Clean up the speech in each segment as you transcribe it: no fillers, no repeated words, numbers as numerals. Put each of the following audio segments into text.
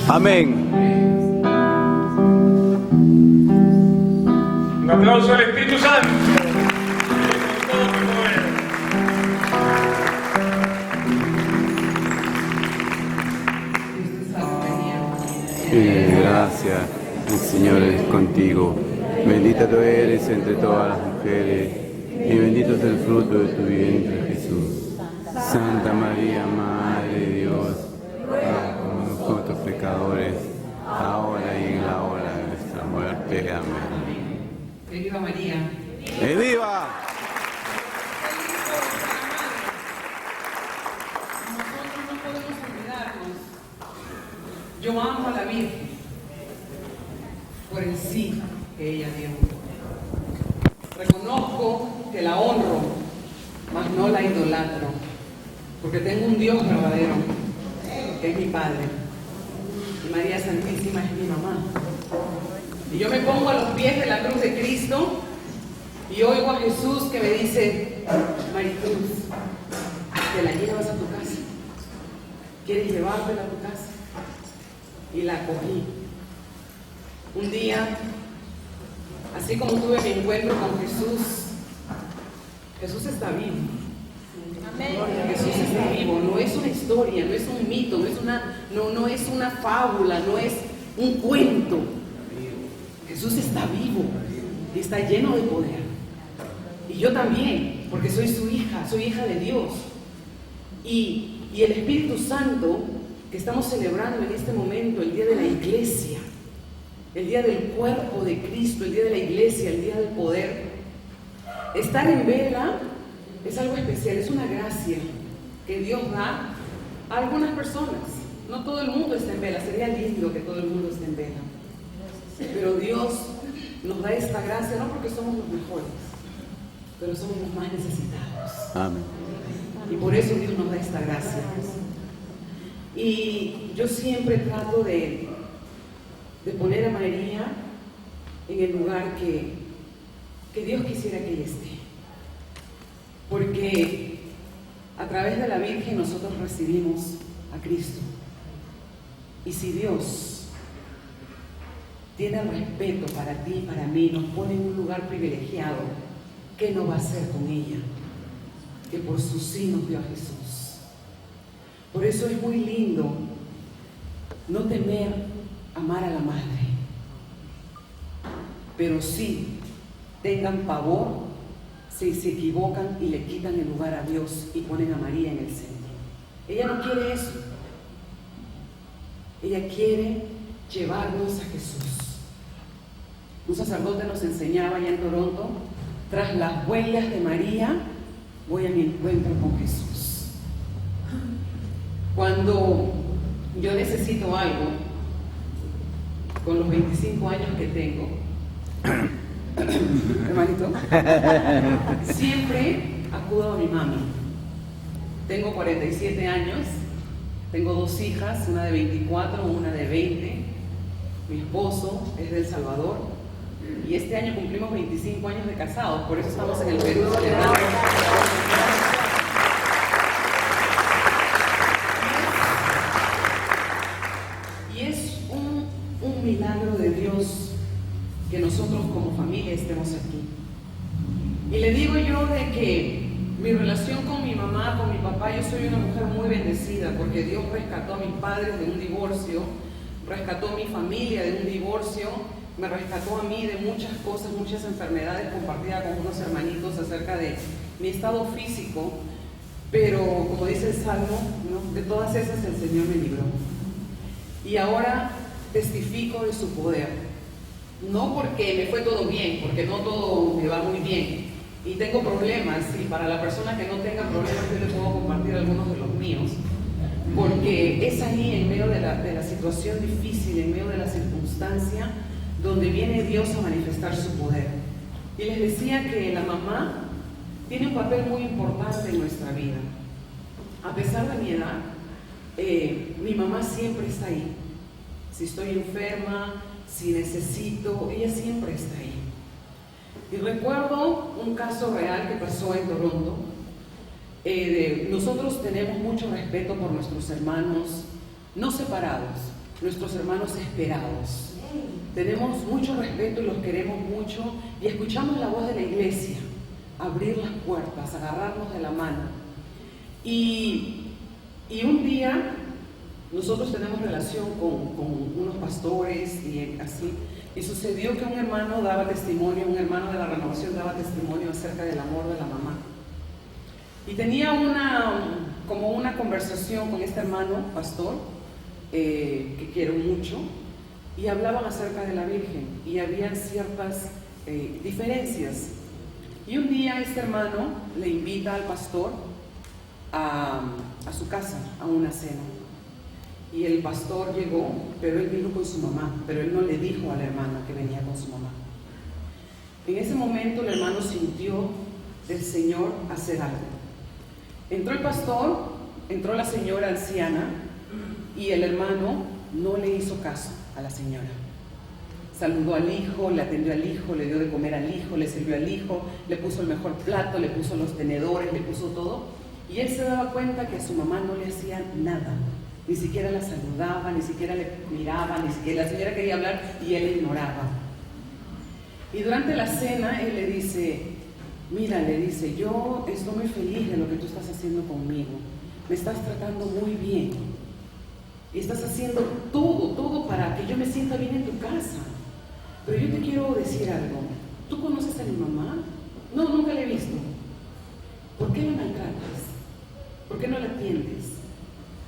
Amén. Un aplauso al Espíritu Santo. Gracias, el Señor es contigo. Bendita tú eres entre todas las mujeres, y bendito es el fruto de tu vientre, Jesús. Santa María, Madre de Dios, ruega por nosotros pecadores, ahora y en la hora de nuestra muerte. Amén. ¡Que viva María! ¡Que viva! Nosotros no podemos olvidarnos. Yo amo a la Virgen por el sí que ella dio. Reconozco que la honro, mas no la idolatro, porque tengo un Dios verdadero, que es mi Padre, y María Santísima es mi mamá. Y yo me pongo a los pies de la cruz de Cristo y oigo a Jesús que me dice: Maricruz, te la llevas a tu casa. ¿Quieres llevártela a tu casa? Y la acogí. Un día, así como tuve mi encuentro con Jesús, Jesús está vivo. Jesús está vivo, no es una historia, no es un mito, no es una fábula, no es un cuento. Jesús está vivo y está lleno de poder. Y yo también, porque soy su hija, soy hija de Dios. Y el Espíritu Santo, que estamos celebrando en este momento, el día de la iglesia, el día del cuerpo de Cristo, el día de la iglesia, el día del poder, estar en vela es algo especial, es una gracia que Dios da a algunas personas. No todo el mundo está en vela, sería lindo que todo el mundo esté en vela. Pero Dios nos da esta gracia no porque somos los mejores, pero somos los más necesitados. Amén. Y por eso Dios nos da esta gracia. Y yo siempre trato de poner a María en el lugar que Dios quisiera que ella esté. Porque a través de la Virgen nosotros recibimos a Cristo. Y si Dios tiene respeto para ti y para mí, nos pone en un lugar privilegiado, ¿qué no va a hacer con ella? Que por su sí nos dio a Jesús. Por eso es muy lindo no temer amar a la madre, pero sí tengan pavor si se equivocan y le quitan el lugar a Dios y ponen a María en el centro. Ella no quiere eso. Ella quiere llevarnos a Jesús. Un sacerdote nos enseñaba allá en Toronto: tras las huellas de María voy a mi encuentro con Jesús. Cuando yo necesito algo, con los 25 años que tengo, hermanito, siempre acudo a mi mami. Tengo 47 años, tengo 2 hijas, una de 24, una de 20. Mi esposo es de El Salvador y este año cumplimos 25 años de casados, por eso estamos en el Perú celebrando. Y es un milagro de Dios que nosotros como familia estemos aquí. Y le digo yo de que mi relación con mi mamá, con mi papá, yo soy una mujer muy bendecida porque Dios rescató a mis padres de un divorcio, rescató a mi familia de un divorcio, me rescató a mí de muchas cosas, muchas enfermedades, compartida con unos hermanitos acerca de mi estado físico, pero como dice el Salmo, ¿no?, de todas esas el Señor me libró. Y ahora testifico de su poder, no porque me fue todo bien, porque no todo me va muy bien, y tengo problemas, y para la persona que no tenga problemas yo le puedo compartir algunos de los míos, porque es ahí en medio de la situación difícil, en medio de la circunstancia, donde viene Dios a manifestar su poder. Y les decía que la mamá tiene un papel muy importante en nuestra vida. A pesar de mi edad, mi mamá siempre está ahí. Si estoy enferma, si necesito, ella siempre está ahí. Y recuerdo un caso real que pasó en Toronto. Nosotros tenemos mucho respeto por nuestros hermanos no separados, nuestros hermanos esperados. Tenemos mucho respeto y los queremos mucho y escuchamos la voz de la iglesia, abrir las puertas, agarrarnos de la mano. Y un día nosotros tenemos relación con unos pastores y así, y sucedió que un hermano daba testimonio, un hermano de la renovación daba testimonio acerca del amor de la mamá. Y tenía como una conversación con este hermano pastor, que quiero mucho, y hablaban acerca de la Virgen, y habían ciertas diferencias. Y un día este hermano le invita al pastor a su casa, a una cena. Y el pastor llegó, pero él vino con su mamá, pero él no le dijo a la hermana que venía con su mamá. En ese momento el hermano sintió del Señor hacer algo. Entró el pastor, entró la señora anciana, y el hermano no le hizo caso a la señora. Saludó al hijo, le atendió al hijo, le dio de comer al hijo, le sirvió al hijo, le puso el mejor plato, le puso los tenedores, le puso todo. Y él se daba cuenta que a su mamá no le hacía nada. Ni siquiera la saludaba, ni siquiera le miraba, ni siquiera la señora quería hablar y él ignoraba. Y durante la cena él le dice, mira, le dice, yo estoy muy feliz de lo que tú estás haciendo conmigo. Me estás tratando muy bien. Y estás haciendo todo para que yo me sienta bien en tu casa. Pero yo te quiero decir algo. ¿Tú conoces a mi mamá? No, nunca la he visto. ¿Por qué la maltratas? ¿Por qué no la atiendes?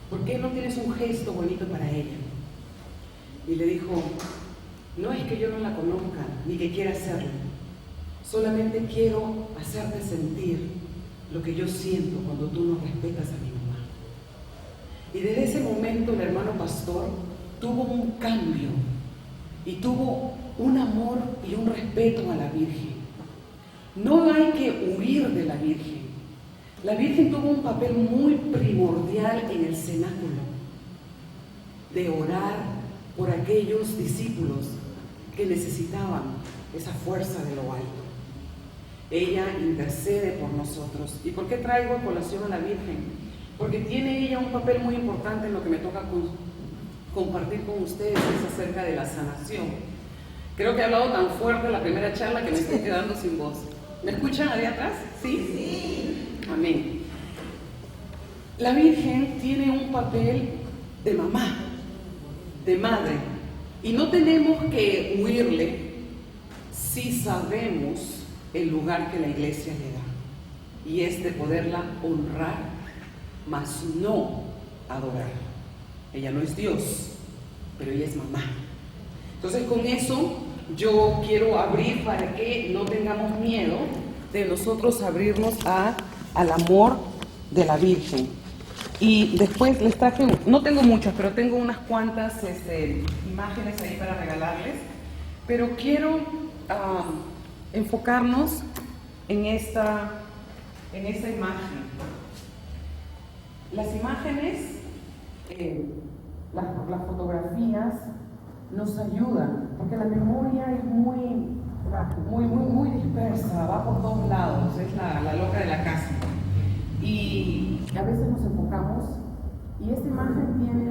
¿Por qué no tienes un gesto bonito para ella? Y le dijo, no es que yo no la conozca, ni que quiera hacerlo. Solamente quiero hacerte sentir lo que yo siento cuando tú no respetas a mi mamá. Y desde ese momento el hermano pastor tuvo un cambio y tuvo un amor y un respeto a la Virgen. No hay que huir de la Virgen. La Virgen tuvo un papel muy primordial en el cenáculo, de orar por aquellos discípulos que necesitaban esa fuerza de lo alto. Ella intercede por nosotros. ¿Y por qué traigo a colación a la Virgen? Porque tiene ella un papel muy importante en lo que me toca compartir con ustedes, es acerca de la sanación. Creo que he hablado tan fuerte en la primera charla que me estoy quedando sin voz. ¿Me escuchan ahí atrás? ¿Sí? Sí. Amén. La Virgen tiene un papel de mamá, de madre, y no tenemos que huirle si sabemos el lugar que la iglesia le da, y es de poderla honrar, mas no adorar. Ella no es Dios, pero ella es mamá. Entonces con eso yo quiero abrir para que no tengamos miedo de nosotros abrirnos al amor de la Virgen. Y después les traje, no tengo muchas, pero tengo unas cuantas imágenes ahí para regalarles, pero quiero enfocarnos en esta imagen. Las imágenes, las fotografías nos ayudan, porque la memoria es muy dispersa, va por todos lados, es la loca de la casa. Y a veces nos enfocamos, y esta imagen tiene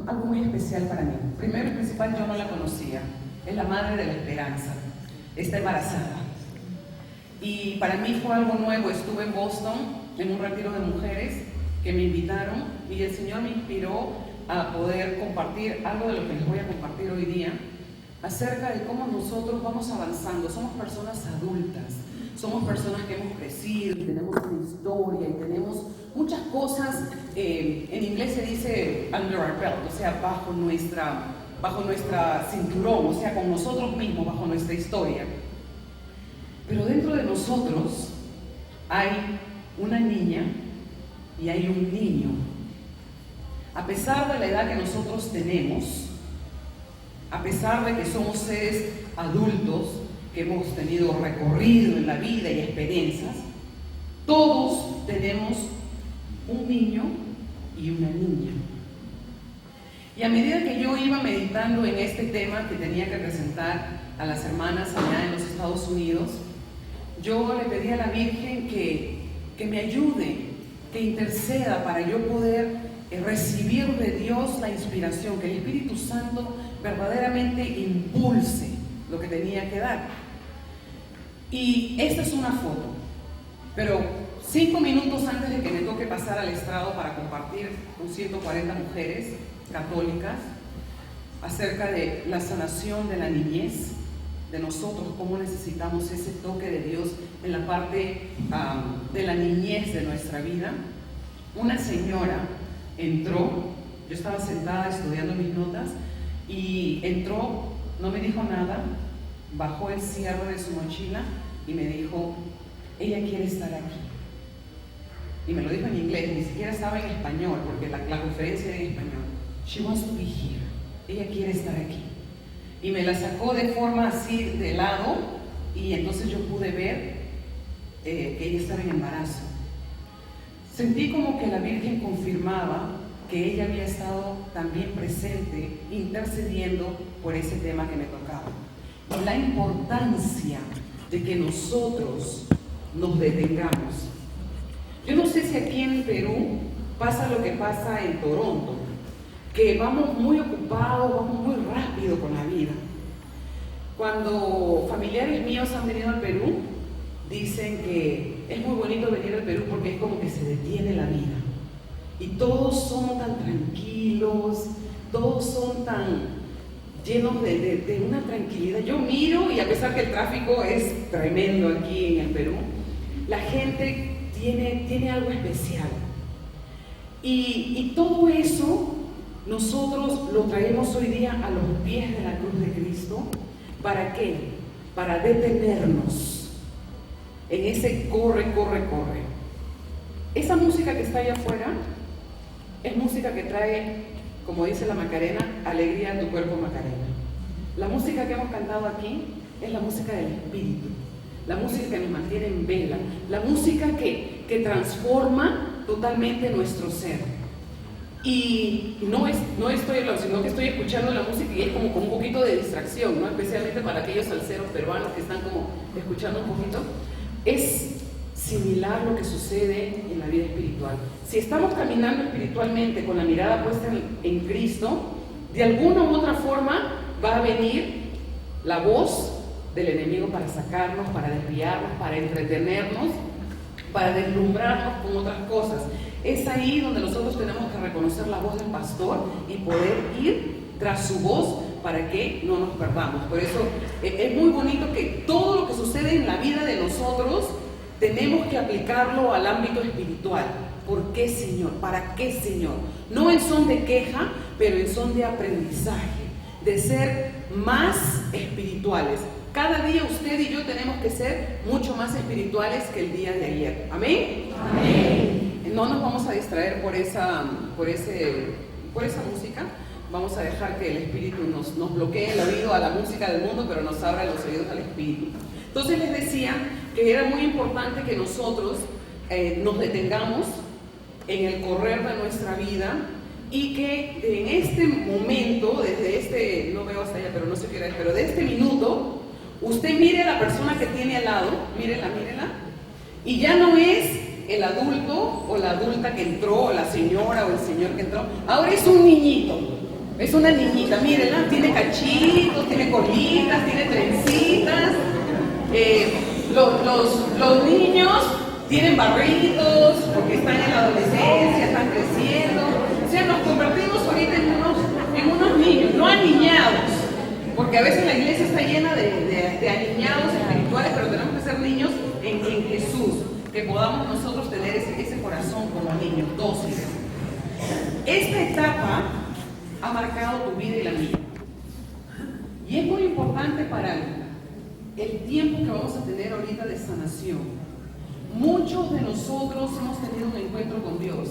algo muy especial para mí. Primero y principal, yo no la conocía. Es la Madre de la Esperanza. Está embarazada. Y para mí fue algo nuevo. Estuve en Boston en un retiro de mujeres que me invitaron, y el Señor me inspiró a poder compartir algo de lo que les voy a compartir hoy día, acerca de cómo nosotros vamos avanzando. Somos personas adultas, somos personas que hemos crecido y tenemos una historia y tenemos muchas cosas, en inglés se dice under our belt, o sea, bajo nuestra cinturón, o sea, con nosotros mismos, bajo nuestra historia. Pero dentro de nosotros hay una niña y hay un niño. A pesar de la edad que nosotros tenemos, a pesar de que somos seres adultos, que hemos tenido recorrido en la vida y experiencias, todos tenemos un niño y una niña. Y a medida que yo iba meditando en este tema que tenía que presentar a las hermanas allá en los Estados Unidos, yo le pedí a la Virgen que me ayude, que interceda para yo poder recibir de Dios la inspiración, que el Espíritu Santo verdaderamente impulse lo que tenía que dar. Y esta es una foto, pero 5 minutos antes de que me toque pasar al estrado para compartir con 140 mujeres católicas acerca de la sanación de la niñez, de nosotros, cómo necesitamos ese toque de Dios en la parte de la niñez de nuestra vida, una señora entró, yo estaba sentada estudiando mis notas, y entró, no me dijo nada, bajó el cierre de su mochila y me dijo, ella quiere estar aquí. Y me lo dijo en inglés, ni siquiera estaba en español, porque la conferencia era en español. She wants to be here. Ella quiere estar aquí. Y me la sacó de forma así de lado, y entonces yo pude ver que ella estaba en embarazo. Sentí como que la Virgen confirmaba que ella había estado también presente, intercediendo por ese tema que me tocaba. Y la importancia de que nosotros nos detengamos. Yo no sé si aquí en Perú pasa lo que pasa en Toronto, que vamos muy ocupados, vamos muy rápido con la vida. Cuando familiares míos han venido al Perú, dicen que es muy bonito venir al Perú porque es como que se detiene la vida. Y todos son tan tranquilos, todos son tan llenos de una tranquilidad. Yo miro, y a pesar que el tráfico es tremendo aquí en el Perú, la gente tiene algo especial. Y todo eso nosotros lo traemos hoy día a los pies de la cruz de Cristo. ¿Para qué? Para detenernos en ese corre. Esa música que está allá afuera es música que trae, como dice la Macarena, alegría a tu cuerpo, Macarena. La música que hemos cantado aquí es la música del Espíritu, la música que nos mantiene en vela, la música que transforma totalmente nuestro ser. Y no estoy hablando, sino que estoy escuchando la música y es como con un poquito de distracción, ¿no? Especialmente para aquellos salseros peruanos que están como escuchando un poquito. Es similar lo que sucede en la vida espiritual. Si estamos caminando espiritualmente con la mirada puesta en Cristo, de alguna u otra forma va a venir la voz del enemigo para sacarnos, para desviarnos, para entretenernos, para deslumbrarnos con otras cosas. Es ahí donde nosotros tenemos que reconocer la voz del pastor y poder ir tras su voz para que no nos perdamos. Por eso es muy bonito que todo lo que sucede en la vida de nosotros tenemos que aplicarlo al ámbito espiritual. ¿Por qué, Señor? ¿Para qué, Señor? No en son de queja, pero en son de aprendizaje, de ser más espirituales. Cada día usted y yo tenemos que ser mucho más espirituales que el día de ayer. ¿Amén? Amén. No nos vamos a distraer por esa música. Vamos a dejar que el Espíritu nos bloquee el oído a la música del mundo, pero nos abra los oídos al Espíritu. Entonces les decía que era muy importante que nosotros nos detengamos en el correr de nuestra vida y que en este momento, desde este, no veo hasta allá, pero no sé qué era, pero de este minuto, usted mire a la persona que tiene al lado, mírela, y ya no es el adulto o la adulta que entró, o la señora o el señor que entró, ahora es un niñito, es una niñita, mírela, tiene cachitos, tiene colitas, tiene trencitas, los niños tienen barritos porque están en la adolescencia, están creciendo, o sea, nos convertimos ahorita en unos niños, no aniñados, porque a veces la iglesia está llena de aniñados espirituales, pero tenemos que ser niños en Jesús, que podamos nosotros tener ese corazón como niños, dóciles. Esta etapa ha marcado tu vida y la mía. Y es muy importante para el tiempo que vamos a tener ahorita de sanación. Muchos de nosotros hemos tenido un encuentro con Dios.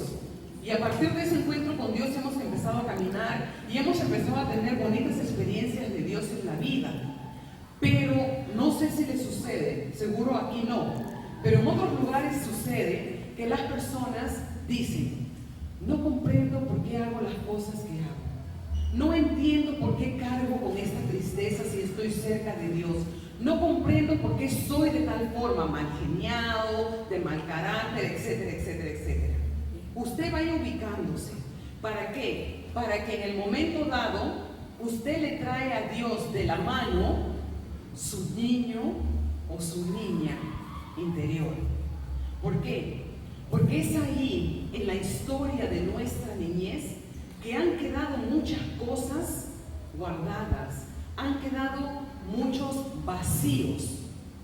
Y a partir de ese encuentro con Dios hemos empezado a caminar y hemos empezado a tener bonitas experiencias de Dios en la vida. Pero no sé si les sucede, seguro aquí no, pero en otros lugares sucede que las personas dicen: no comprendo por qué hago las cosas que hago. No entiendo por qué cargo con esta tristeza si estoy cerca de Dios. No comprendo por qué soy de tal forma, mal geniado, de mal carácter, etcétera, etcétera, etcétera. Usted vaya ubicándose, ¿Para qué? Para que en el momento dado usted le trae a Dios de la mano su niño o su niña interior. ¿Por qué? Porque es ahí, en la historia de nuestra niñez, que han quedado muchas cosas guardadas, han quedado muchos vacíos.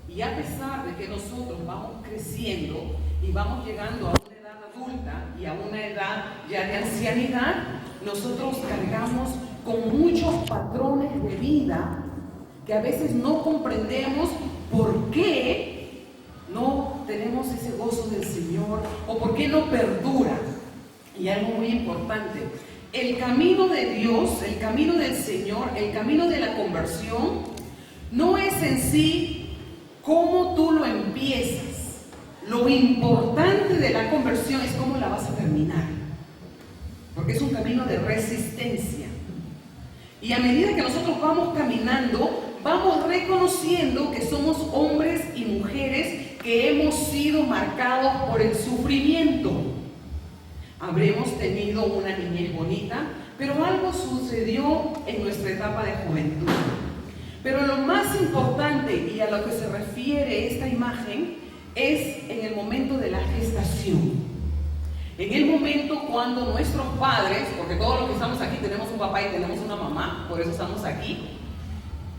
Y a pesar de que nosotros vamos creciendo y vamos llegando a una edad adulta y a una edad ya de ancianidad, nosotros cargamos con muchos patrones de vida que a veces no comprendemos por qué no tenemos ese gozo del Señor o por qué no perdura. Y algo muy importante, el camino de Dios, el camino del Señor, el camino de la conversión, no es en sí cómo tú lo empiezas. Lo importante de la conversión es cómo la vas a terminar, porque es un camino de resistencia. Y a medida que nosotros vamos caminando, vamos reconociendo que somos hombres y mujeres que hemos sido marcados por el sufrimiento. Habremos tenido una niñez bonita, pero algo sucedió en nuestra etapa de juventud. Pero lo más importante y a lo que se refiere esta imagen es en el momento de la gestación. En el momento cuando nuestros padres, porque todos los que estamos aquí tenemos un papá y tenemos una mamá, por eso estamos aquí,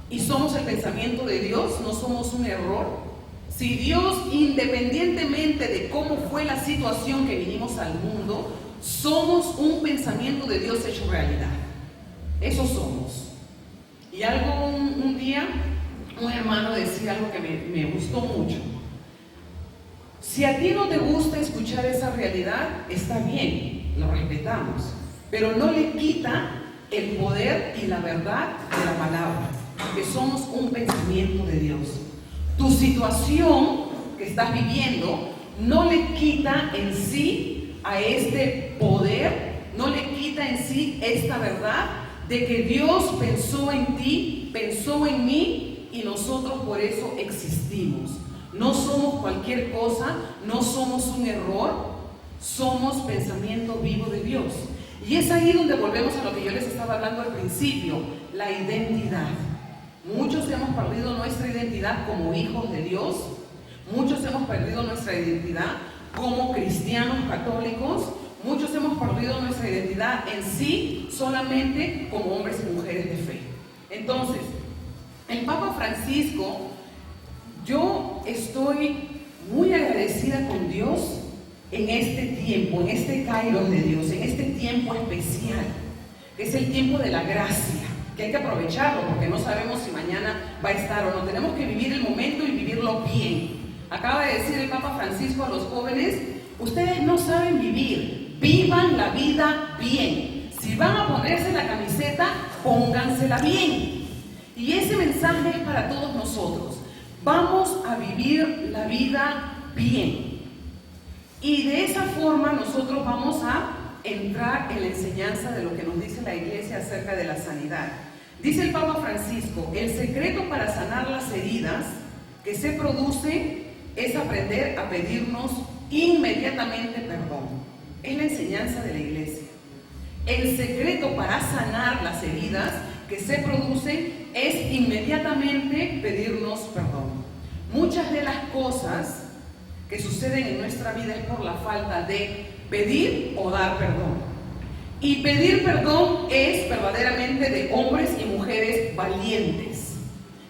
y somos el pensamiento de Dios, no somos un error. Si Dios, independientemente de cómo fue la situación que vinimos al mundo, somos un pensamiento de Dios hecho realidad. Eso somos. Y un día, un hermano decía algo que me gustó mucho. Si a ti no te gusta escuchar esa realidad, está bien, lo respetamos, pero no le quita el poder y la verdad de la palabra, que somos un pensamiento de Dios. Tu situación que estás viviendo no le quita en sí a este poder, no le quita en sí esta verdad de que Dios pensó en ti, pensó en mí y nosotros por eso existimos. No somos cualquier cosa, no somos un error, somos pensamiento vivo de Dios. Y es ahí donde volvemos a lo que yo les estaba hablando al principio, la identidad. Muchos hemos perdido nuestra identidad como hijos de Dios, muchos hemos perdido nuestra identidad como cristianos católicos, muchos hemos perdido nuestra identidad en sí solamente como hombres y mujeres de fe. Entonces, el Papa Francisco, yo estoy muy agradecida con Dios en este tiempo, en este Kairos de Dios, en este tiempo especial, que es el tiempo de la gracia, que hay que aprovecharlo porque no sabemos si mañana va a estar o no. Tenemos que vivir el momento y vivirlo bien. Acaba de decir el Papa Francisco a los jóvenes: ustedes no saben vivir, vivan la vida bien. Si van a ponerse la camiseta, póngansela bien. Y ese mensaje es para todos nosotros. Vamos a vivir la vida bien. Y de esa forma nosotros vamos a entrar en la enseñanza de lo que nos dice la Iglesia acerca de la sanidad. Dice el Papa Francisco: el secreto para sanar las heridas que se producen es aprender a pedirnos inmediatamente perdón. Es la enseñanza de la Iglesia. El secreto para sanar las heridas que se producen es inmediatamente pedirnos perdón. Muchas de las cosas que suceden en nuestra vida es por la falta de pedir o dar perdón. Y pedir perdón es verdaderamente de hombres y mujeres valientes,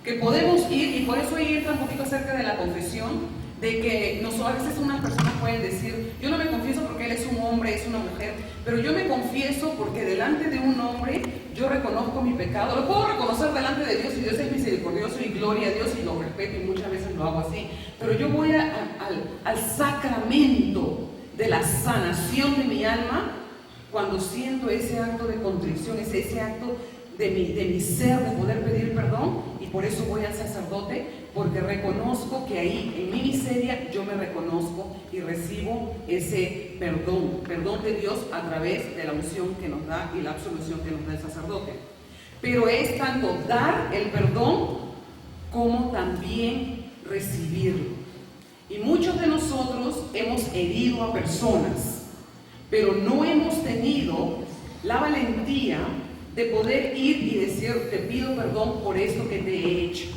que podemos ir, y por eso ahí entra un poquito acerca de la confesión, de que a veces unas personas pueden decir: yo no me confieso porque él es un hombre, es una mujer, pero yo me confieso porque delante de un hombre yo reconozco mi pecado. Lo puedo reconocer delante de Dios y Dios es misericordioso y gloria a Dios y lo respeto y muchas veces lo hago así, pero yo voy al sacramento de la sanación de mi alma cuando siento ese acto de contrición, ese acto de mi ser, de poder pedir perdón. Y por eso voy al sacerdote, porque reconozco que ahí en mi miseria yo me reconozco y recibo ese perdón de Dios a través de la unción que nos da y la absolución que nos da el sacerdote. Pero es tanto dar el perdón como también recibirlo. Y muchos de nosotros hemos herido a personas, pero no hemos tenido la valentía de poder ir y decir, te pido perdón por esto que te he hecho.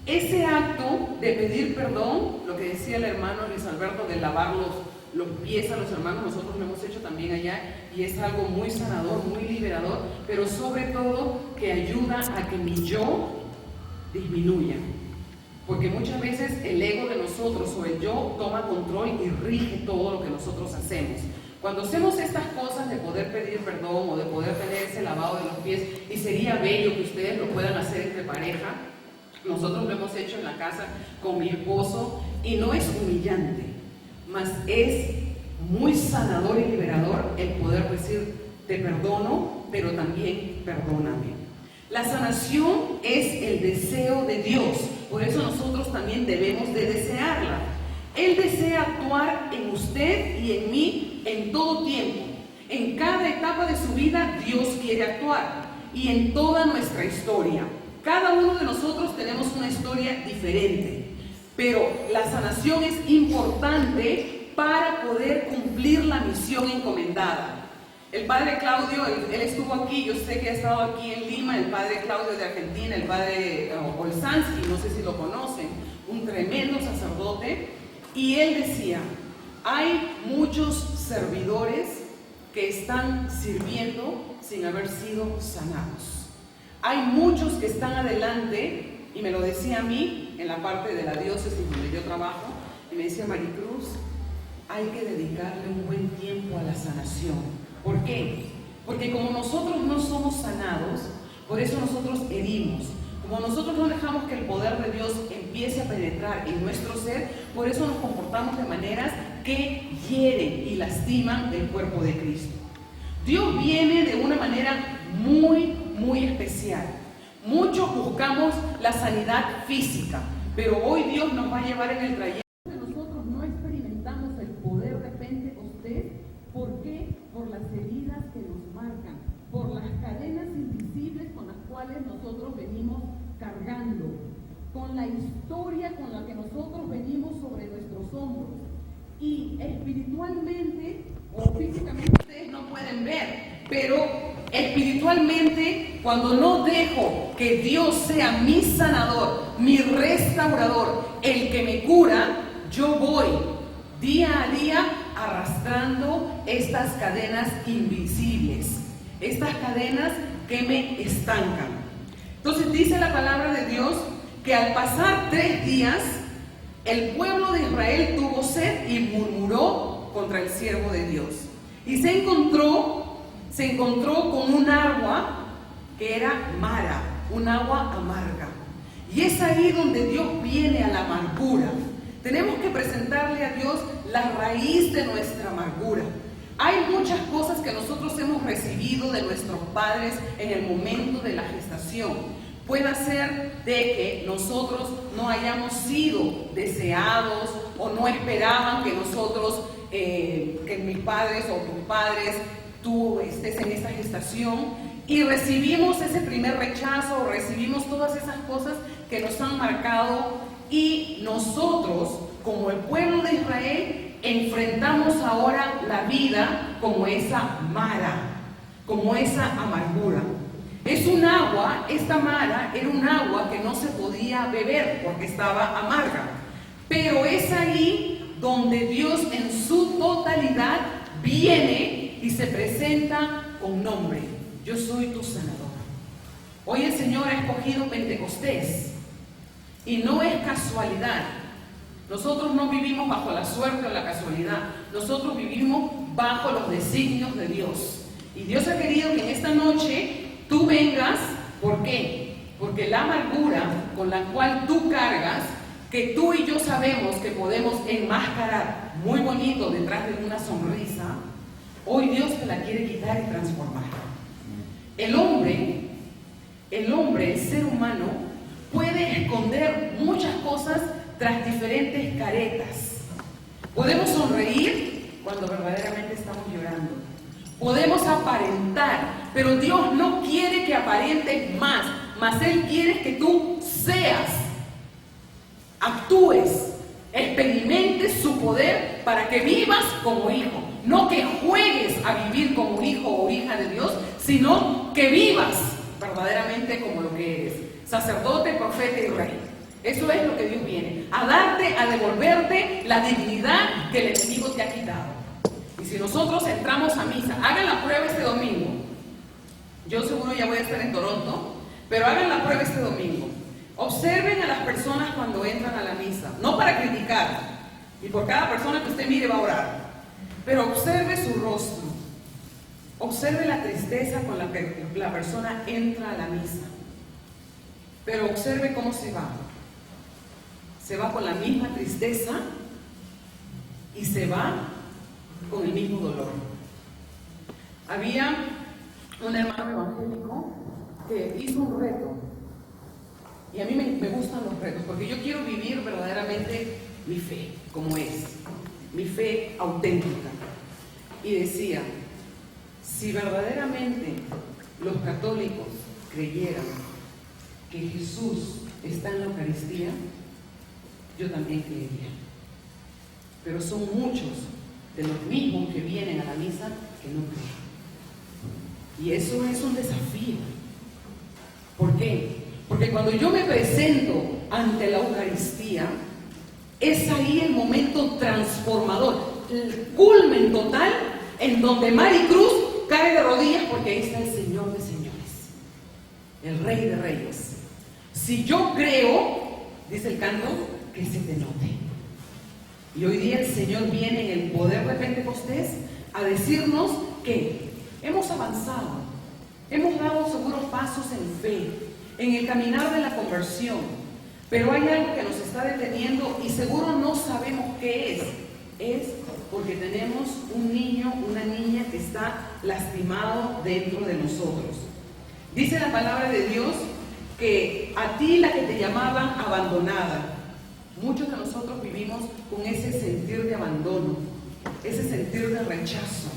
Ese acto de pedir perdón, lo que decía el hermano Luis Alberto, de lavar los pies a los hermanos, nosotros lo hemos hecho también allá y es algo muy sanador, muy liberador, pero sobre todo que ayuda a que mi yo disminuya. Porque muchas veces el ego de nosotros o el yo toma control y rige todo lo que nosotros hacemos. Cuando hacemos estas cosas de poder pedir perdón o de poder tener ese lavado de los pies, y sería bello que ustedes lo puedan hacer entre pareja, nosotros lo hemos hecho en la casa con mi esposo y no es humillante, mas es muy sanador y liberador el poder decir, te perdono, pero también perdóname. La sanación es el deseo de Dios, por eso nosotros también debemos de desearla. Él desea actuar en usted y en mí en todo tiempo. En cada etapa de su vida Dios quiere actuar y en toda nuestra historia. Cada uno de nosotros tenemos una historia diferente, pero la sanación es importante para poder cumplir la misión encomendada. El padre Claudio, él estuvo aquí, yo sé que ha estado aquí en Lima, el padre Claudio de Argentina, el padre Olsansky, no sé si lo conocen, un tremendo sacerdote, y él decía, hay muchos servidores que están sirviendo sin haber sido sanados. Hay muchos que están adelante, y me lo decía a mí, en la parte de la diócesis donde yo trabajo, y me decía Maricruz, hay que dedicarle un buen tiempo a la sanación. ¿Por qué? Porque como nosotros no somos sanados, por eso nosotros herimos. Como nosotros no dejamos que el poder de Dios empiece a penetrar en nuestro ser, por eso nos comportamos de maneras que hieren y lastiman el cuerpo de Cristo. Dios viene de una manera muy especial. Muchos buscamos la sanidad física, pero hoy Dios nos va a llevar en el trayecto. Nosotros no experimentamos el poder de Pentecostés. ¿Por qué? Por las heridas que nos marcan, por las cadenas invisibles con las cuales nosotros venimos cargando, con la historia con la que nosotros venimos sobre nuestros hombros. Y espiritualmente o físicamente ustedes no pueden ver, pero espiritualmente, cuando no dejo que Dios sea mi sanador, mi restaurador, el que me cura, yo voy día a día arrastrando estas cadenas invisibles, estas cadenas que me estancan. Entonces dice la palabra de Dios que al pasar 3 días, el pueblo de Israel tuvo sed y murmuró contra el siervo de Dios. Y se encontró con un agua que era mara, un agua amarga. Y es ahí donde Dios viene a la amargura. Tenemos que presentarle a Dios la raíz de nuestra amargura. Hay muchas cosas que nosotros hemos recibido de nuestros padres en el momento de la gestación. Puede ser de que nosotros no hayamos sido deseados o no esperaban que nosotros, que mis padres o tus padres, tú estés en esta gestación y recibimos ese primer rechazo, recibimos todas esas cosas que nos han marcado y nosotros, como el pueblo de Israel, enfrentamos ahora la vida como esa mara, como esa amargura. Es un agua, esta mara era un agua que no se podía beber porque estaba amarga. Pero es ahí donde Dios en su totalidad viene y se presenta con nombre. Yo soy tu sanador. Hoy el Señor ha escogido Pentecostés y no es casualidad. Nosotros no vivimos bajo la suerte o la casualidad. Nosotros vivimos bajo los designios de Dios. Y Dios ha querido que en esta noche tú vengas. ¿Por qué? Porque la amargura con la cual tú cargas, que tú y yo sabemos que podemos enmascarar muy bonito detrás de una sonrisa, hoy Dios te la quiere quitar y transformar. El hombre, el ser humano, puede esconder muchas cosas tras diferentes caretas. Podemos sonreír cuando verdaderamente estamos llorando. Podemos aparentar, pero Dios no quiere que aparentes más, Él quiere que tú seas, actúes, experimentes su poder para que vivas como hijo. no que juegues a vivir como hijo o hija de Dios, sino que vivas verdaderamente como lo que eres, sacerdote, profeta y rey. Eso es lo que Dios viene, a darte, a devolverte la dignidad que el enemigo te ha quitado. Y si nosotros entramos a misa, hagan la prueba este domingo. Yo seguro ya voy a estar en Toronto, pero hagan la prueba este domingo. Observen a las personas cuando entran a la misa, no para criticar, y por cada persona que usted mire va a orar, pero observe su rostro, observe la tristeza con la que la persona entra a la misa, pero observe cómo se va. Se va con la misma tristeza y se va con el mismo dolor. Había un hermano evangélico que hizo un reto, y a mí me gustan los retos, porque yo quiero vivir verdaderamente mi fe, como es, mi fe auténtica. Y decía, si verdaderamente los católicos creyeran que Jesús está en la Eucaristía, yo también creería. Pero son muchos de los mismos que vienen a la misa que no creen. Y eso es un desafío. ¿Por qué? Porque cuando yo me presento ante la Eucaristía, es ahí el momento transformador, el culmen total, en donde Maricruz cae de rodillas, porque ahí está el Señor de señores, el Rey de reyes. Si yo creo, dice el canto, que se te note. Y hoy día el Señor viene en el poder de Pentecostés a decirnos que hemos avanzado, hemos dado seguros pasos en fe, en el caminar de la conversión, pero hay algo que nos está deteniendo y seguro no sabemos qué es. Es porque tenemos un niño, una niña que está lastimado dentro de nosotros. Dice la palabra de Dios que a ti, la que te llamaban abandonada, muchos de nosotros vivimos con ese sentir de abandono, ese sentir de rechazo.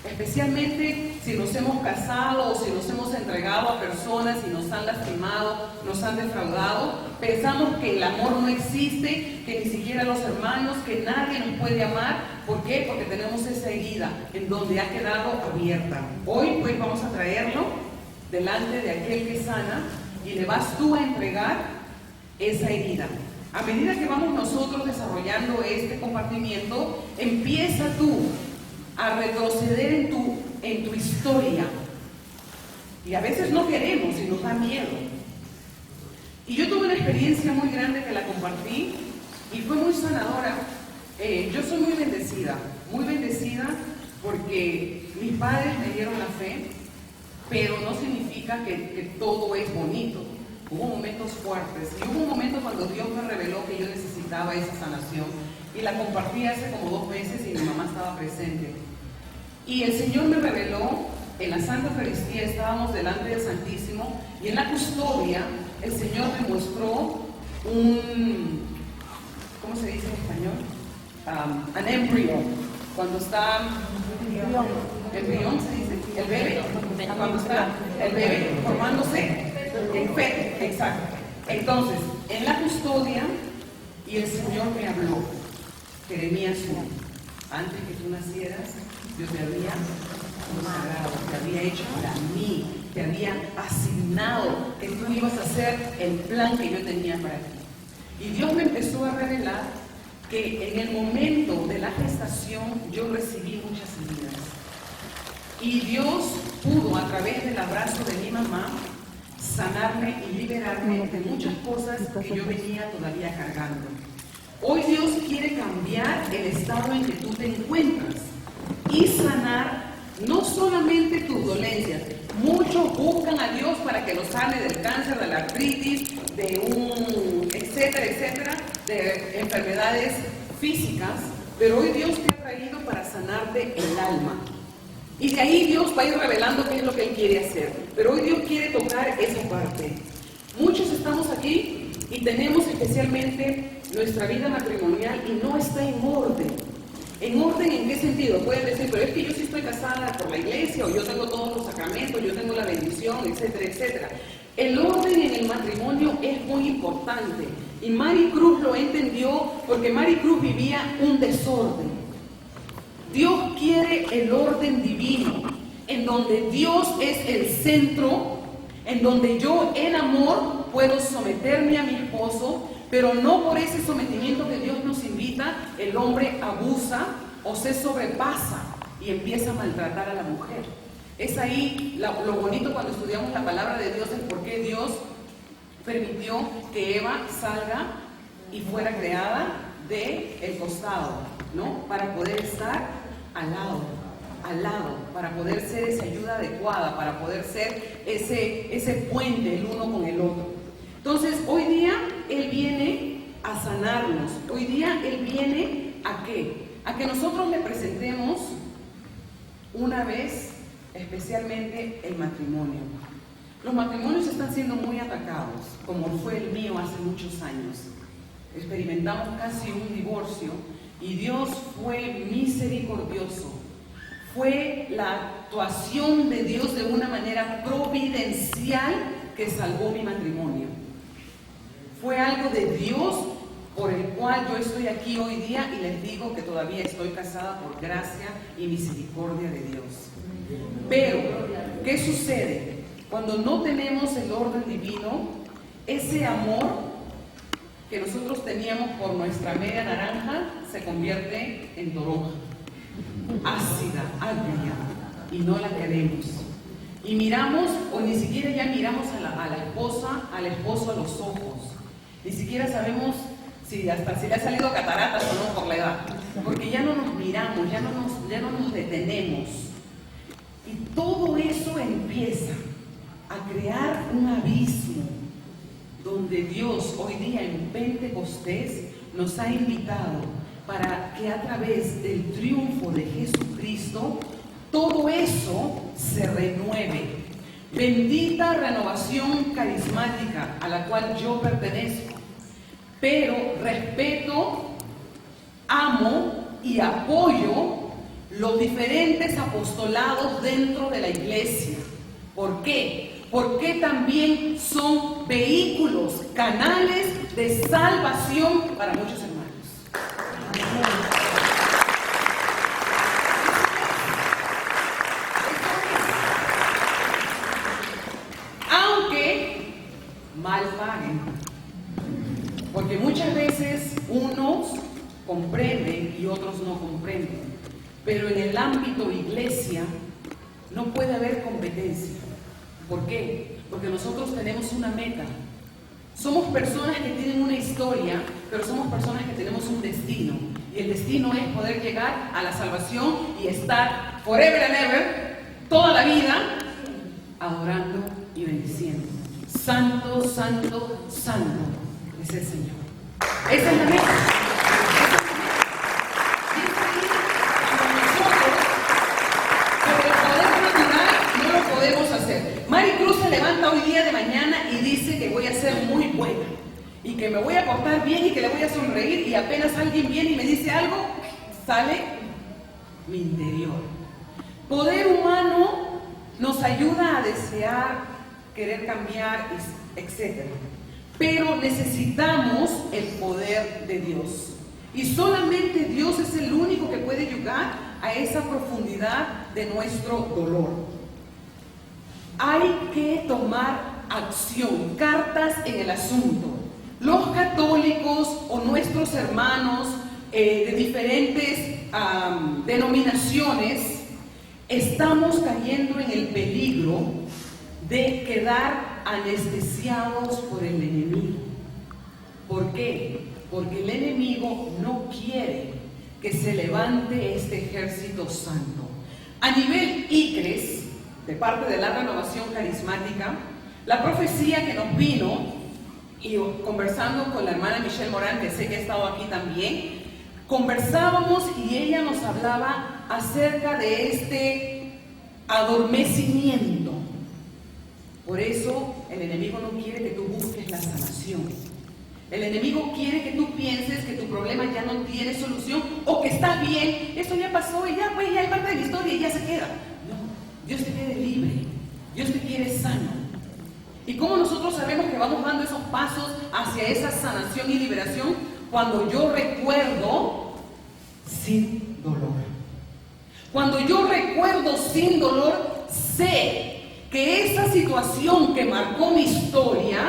Especialmente si nos hemos casado o si nos hemos entregado a personas y nos han lastimado, nos han defraudado, pensamos que el amor no existe, que ni siquiera los hermanos, que nadie nos puede amar. ¿Por qué? Porque tenemos esa herida en donde ha quedado abierta. Hoy pues vamos a traerlo delante de aquel que sana y le vas tú a entregar esa herida. A medida que vamos nosotros desarrollando este compartimiento, empieza tú a retroceder en tu historia. Y a veces no queremos y nos da miedo. Y yo tuve una experiencia muy grande que la compartí y fue muy sanadora. Yo soy muy bendecida porque mis padres me dieron la fe, pero no significa que todo es bonito. Hubo momentos fuertes y hubo un momento cuando Dios me reveló que yo necesitaba esa sanación. Y la compartí hace como 2 meses y mi mamá estaba presente. Y el Señor me reveló, en la Santa Eucaristía estábamos delante del Santísimo y en la custodia el Señor me mostró ¿cómo se dice en español? An embryo. Cuando está embrión, se dice, el bebé, cuando está el bebé formándose en fe, exacto. Entonces, en la custodia, y el Señor me habló, Jeremías 1, antes que tú nacieras, yo te había consagrado, te había hecho para mí, te había asignado que tú ibas a hacer el plan que yo tenía para ti. Y Dios me empezó a revelar que en el momento de la gestación yo recibí muchas heridas. Y Dios pudo, a través del abrazo de mi mamá, sanarme y liberarme de muchas cosas que yo venía todavía cargando. Hoy Dios quiere cambiar el estado en que tú te encuentras y sanar no solamente tus dolencias. Muchos buscan a Dios para que los sane del cáncer, de la artritis, de etcétera, de enfermedades físicas, pero hoy Dios te ha traído para sanarte el alma. Y de ahí Dios va a ir revelando qué es lo que Él quiere hacer. Pero hoy Dios quiere tocar esa parte. Muchos estamos aquí y tenemos especialmente nuestra vida matrimonial y no está en orden. ¿En orden en qué sentido? Pueden decir, pero es que yo sí estoy casada por la iglesia, o yo tengo todos los sacramentos, yo tengo la bendición, etcétera. El orden en el matrimonio es muy importante. Y Maricruz lo entendió porque Maricruz vivía un desorden. Dios quiere el orden divino, en donde Dios es el centro, en donde yo en amor puedo someterme a mi esposo, pero no por ese sometimiento que Dios nos invita, el hombre abusa o se sobrepasa y empieza a maltratar a la mujer. Es ahí lo bonito cuando estudiamos la palabra de Dios, el por qué Dios permitió que Eva salga y fuera creada del costado, ¿no? Para poder estar al lado, para poder ser esa ayuda adecuada, para poder ser ese puente el uno con el otro. Entonces, hoy día Él viene a sanarnos. Hoy día Él viene ¿a qué? A que nosotros le presentemos una vez, especialmente el matrimonio. Los matrimonios están siendo muy atacados, como fue el mío hace muchos años. Experimentamos casi un divorcio y Dios fue misericordioso. Fue la actuación de Dios de una manera providencial que salvó mi matrimonio. Fue algo de Dios por el cual yo estoy aquí hoy día y les digo que todavía estoy casada por gracia y misericordia de Dios. Pero, ¿qué sucede? Cuando no tenemos el orden divino, ese amor que nosotros teníamos por nuestra media naranja se convierte en toronja, ácida, agria, y no la queremos. Y miramos, o ni siquiera ya miramos a la esposa, al esposo a los ojos. Ni siquiera sabemos si le ha salido cataratas o no por la edad. Porque ya no nos miramos, ya no nos detenemos. Y todo eso empieza a crear un abismo donde Dios hoy día en Pentecostés nos ha invitado para que a través del triunfo de Jesucristo todo eso se renueve. Bendita renovación carismática a la cual yo pertenezco, pero respeto, amo y apoyo los diferentes apostolados dentro de la iglesia. ¿Por qué? Porque también son vehículos, canales de salvación para muchos hermanos. Aunque mal paguen, porque muchas veces unos comprenden y otros no comprenden, pero en el ámbito iglesia no puede haber competencia. ¿Por qué? Porque nosotros tenemos una meta. Somos personas que tienen una historia, pero somos personas que tenemos un destino. Y el destino es poder llegar a la salvación y estar forever and ever, toda la vida, adorando y bendiciendo. Santo, santo, santo es el Señor. Esa es la meta. Maricruz se levanta hoy día de mañana y dice que voy a ser muy buena y que me voy a portar bien y que le voy a sonreír, y apenas alguien viene y me dice algo, sale mi interior. Poder humano nos ayuda a desear, querer cambiar, etc. Pero necesitamos el poder de Dios. Y solamente Dios es el único que puede llegar a esa profundidad de nuestro dolor. Hay que tomar acción, cartas en el asunto. Los católicos o nuestros hermanos de diferentes denominaciones estamos cayendo en el peligro de quedar anestesiados por el enemigo. ¿Por qué? Porque el enemigo no quiere que se levante este ejército santo. A nivel ICRES, de parte de la renovación carismática, la profecía que nos vino, y conversando con la hermana Michelle Morán, que sé que ha estado aquí también, conversábamos y ella nos hablaba acerca de este adormecimiento. Por eso el enemigo no quiere que tú busques la sanación. El enemigo quiere que tú pienses que tu problema ya no tiene solución, o que estás bien, eso ya pasó y ya, pues ya es parte de la historia y ya se queda. Dios te quiere libre, Dios te quiere sano. ¿Y cómo nosotros sabemos que vamos dando esos pasos hacia esa sanación y liberación? Cuando yo recuerdo sin dolor. Cuando yo recuerdo sin dolor, sé que esa situación que marcó mi historia,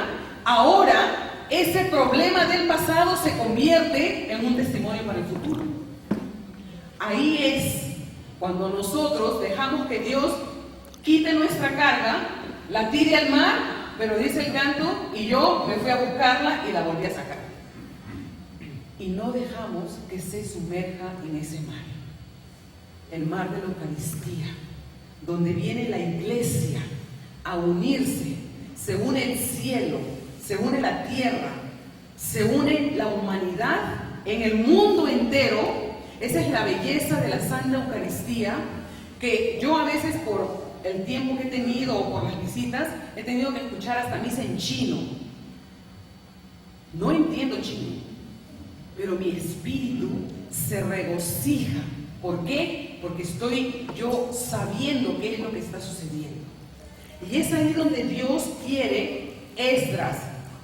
ahora ese problema del pasado se convierte en un testimonio para el futuro. Ahí es cuando nosotros dejamos que Dios quite nuestra carga, la tire al mar, pero dice el canto, y yo me fui a buscarla y la volví a sacar. Y no dejamos que se sumerja en ese mar, el mar de la Eucaristía, donde viene la iglesia a unirse, se une el cielo, se une la tierra, se une la humanidad en el mundo entero. Esa es la belleza de la Santa Eucaristía, que yo a veces por el tiempo que he tenido o por las visitas he tenido que escuchar hasta misa en chino. No entiendo chino, pero mi espíritu se regocija. ¿Por qué? Porque estoy yo sabiendo qué es lo que está sucediendo. Y es ahí donde Dios quiere, Esdras,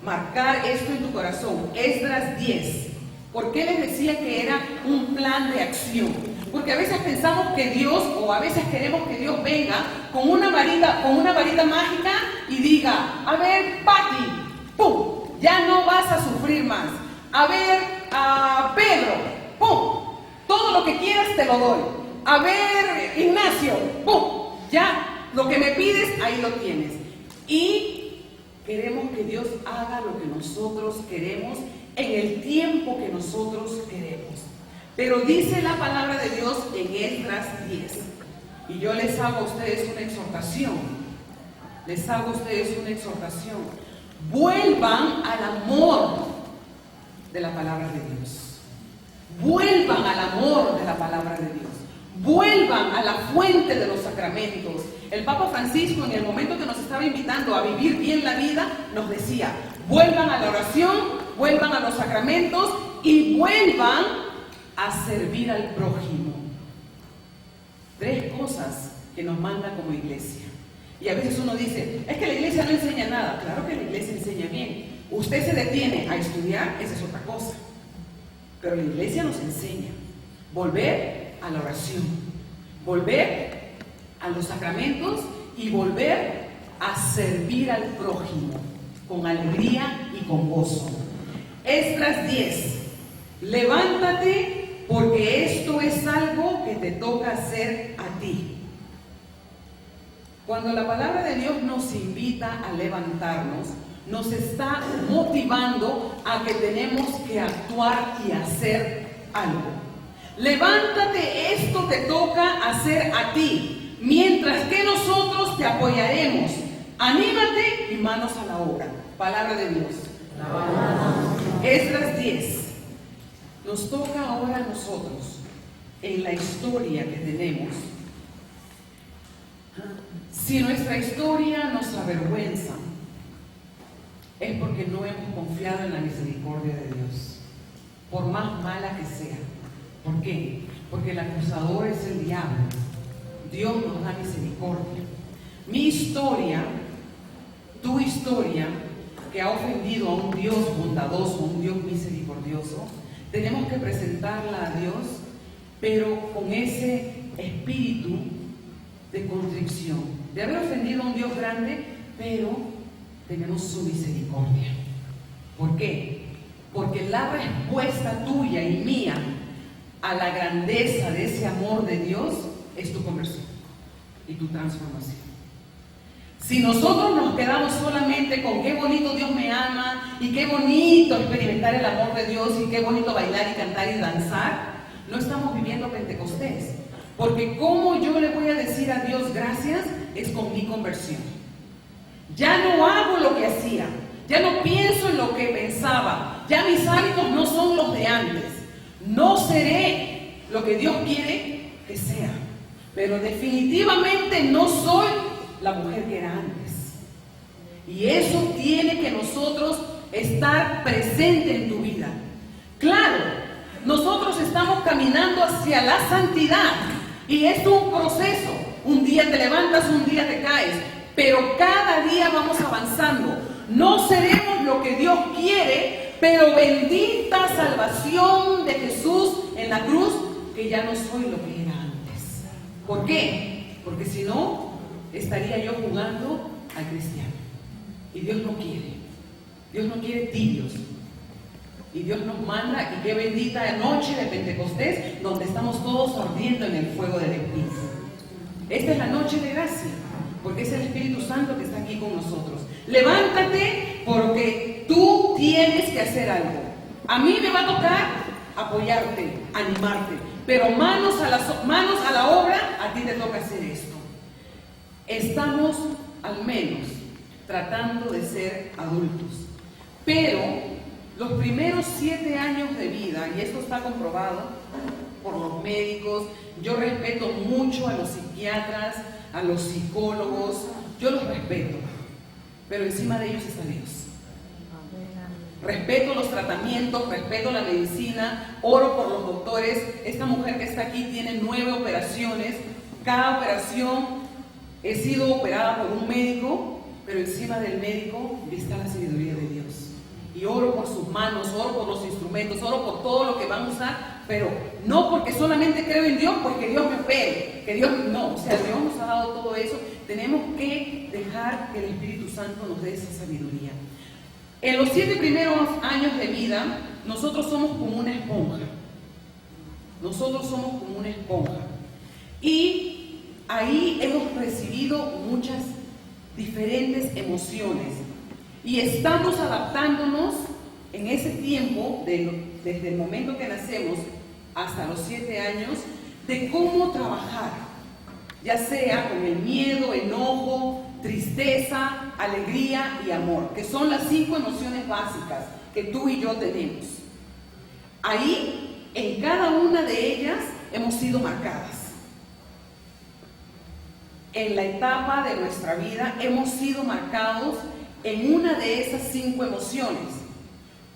marcar esto en tu corazón. Esdras 10. ¿Por qué les decía que era un plan de acción? Porque a veces pensamos que Dios, o a veces queremos que Dios venga con una varita mágica y diga, a ver, Pati, ¡pum!, ya no vas a sufrir más. A ver, Pedro, ¡pum!, todo lo que quieras te lo doy. A ver, Ignacio, ¡pum!, ya, lo que me pides, ahí lo tienes. Y queremos que Dios haga lo que nosotros queremos en el tiempo que nosotros queremos. Pero dice la palabra de Dios en Esdras 10. Y yo les hago a ustedes una exhortación. Vuelvan al amor de la palabra de Dios. Vuelvan al amor de la palabra de Dios. Vuelvan a la fuente de los sacramentos. El Papa Francisco, en el momento que nos estaba invitando a vivir bien la vida, nos decía, vuelvan a la oración, vuelvan a los sacramentos y vuelvan a servir al prójimo. 3 cosas que nos manda como iglesia. Y a veces uno dice, es que la iglesia no enseña nada. Claro que la iglesia enseña bien. Usted se detiene a estudiar, esa es otra cosa. Pero la iglesia nos enseña. Volver a la oración, volver a los sacramentos y volver a servir al prójimo con alegría y con gozo. Esdras 10. Levántate, porque esto es algo que te toca hacer a ti. Cuando la palabra de Dios nos invita a levantarnos, nos está motivando a que tenemos que actuar y hacer algo. Levántate, esto te toca hacer a ti, mientras que nosotros te apoyaremos. Anímate y manos a la obra. Palabra de Dios. Esdras 10. Nos toca ahora a nosotros, en la historia que tenemos. Si nuestra historia nos avergüenza, es porque no hemos confiado en la misericordia de Dios, por más mala que sea. ¿Por qué? Porque el acusador es el diablo. Dios nos da misericordia. Mi historia, tu historia, que ha ofendido a un Dios bondadoso, a un Dios misericordioso, tenemos que presentarla a Dios, pero con ese espíritu de contrición, de haber ofendido a un Dios grande, pero tenemos su misericordia. ¿Por qué? Porque la respuesta tuya y mía a la grandeza de ese amor de Dios es tu conversión y tu transformación. Si nosotros nos quedamos solamente con qué bonito Dios me ama y qué bonito experimentar el amor de Dios y qué bonito bailar y cantar y danzar, no estamos viviendo Pentecostés. Porque ¿cómo yo le voy a decir a Dios gracias? Es con mi conversión. Ya no hago lo que hacía, ya no pienso en lo que pensaba, ya mis hábitos no son los de antes. No seré lo que Dios quiere que sea, pero definitivamente no soy la mujer que era antes. Y eso tiene que nosotros estar presente en tu vida. Claro, nosotros estamos caminando hacia la santidad y es un proceso. Un día te levantas, un día te caes, pero cada día vamos avanzando. No seremos lo que Dios quiere, pero bendita salvación de Jesús en la cruz, que ya no soy lo que era antes. ¿Por qué? Porque si no, estaría yo jugando al cristiano. Y Dios no quiere. Dios no quiere tibios. Y Dios nos manda, y qué bendita noche de Pentecostés, donde estamos todos ardiendo en el fuego del Espíritu. Esta es la noche de gracia, porque es el Espíritu Santo que está aquí con nosotros. Levántate, porque tú tienes que hacer algo. A mí me va a tocar apoyarte, animarte, pero manos a la obra, a ti te toca hacer esto. Estamos al menos tratando de ser adultos, pero los primeros 7 años de vida, y esto está comprobado por los médicos, yo respeto mucho a los psiquiatras, a los psicólogos, yo los respeto, pero encima de ellos está Dios. Respeto los tratamientos, respeto la medicina, oro por los doctores. Esta mujer que está aquí tiene 9 operaciones, cada operación he sido operada por un médico, pero encima del médico está la sabiduría de Dios. Y oro por sus manos, oro por los instrumentos, oro por todo lo que van a usar, pero no porque solamente creo en Dios, porque Dios me opere, que Dios no, o sea, Dios nos ha dado todo eso. Tenemos que dejar que el Espíritu Santo nos dé esa sabiduría. En los 7 primeros años de vida, nosotros somos como una esponja. Nosotros somos como una esponja. Y ahí hemos recibido muchas diferentes emociones. Y estamos adaptándonos en ese tiempo, desde el momento que nacemos hasta los 7 años, de cómo trabajar, ya sea con el miedo, enojo, tristeza, alegría y amor, que son las 5 emociones básicas que tú y yo tenemos. Ahí, en cada una de ellas, hemos sido marcadas. En la etapa de nuestra vida hemos sido marcados en una de esas 5 emociones.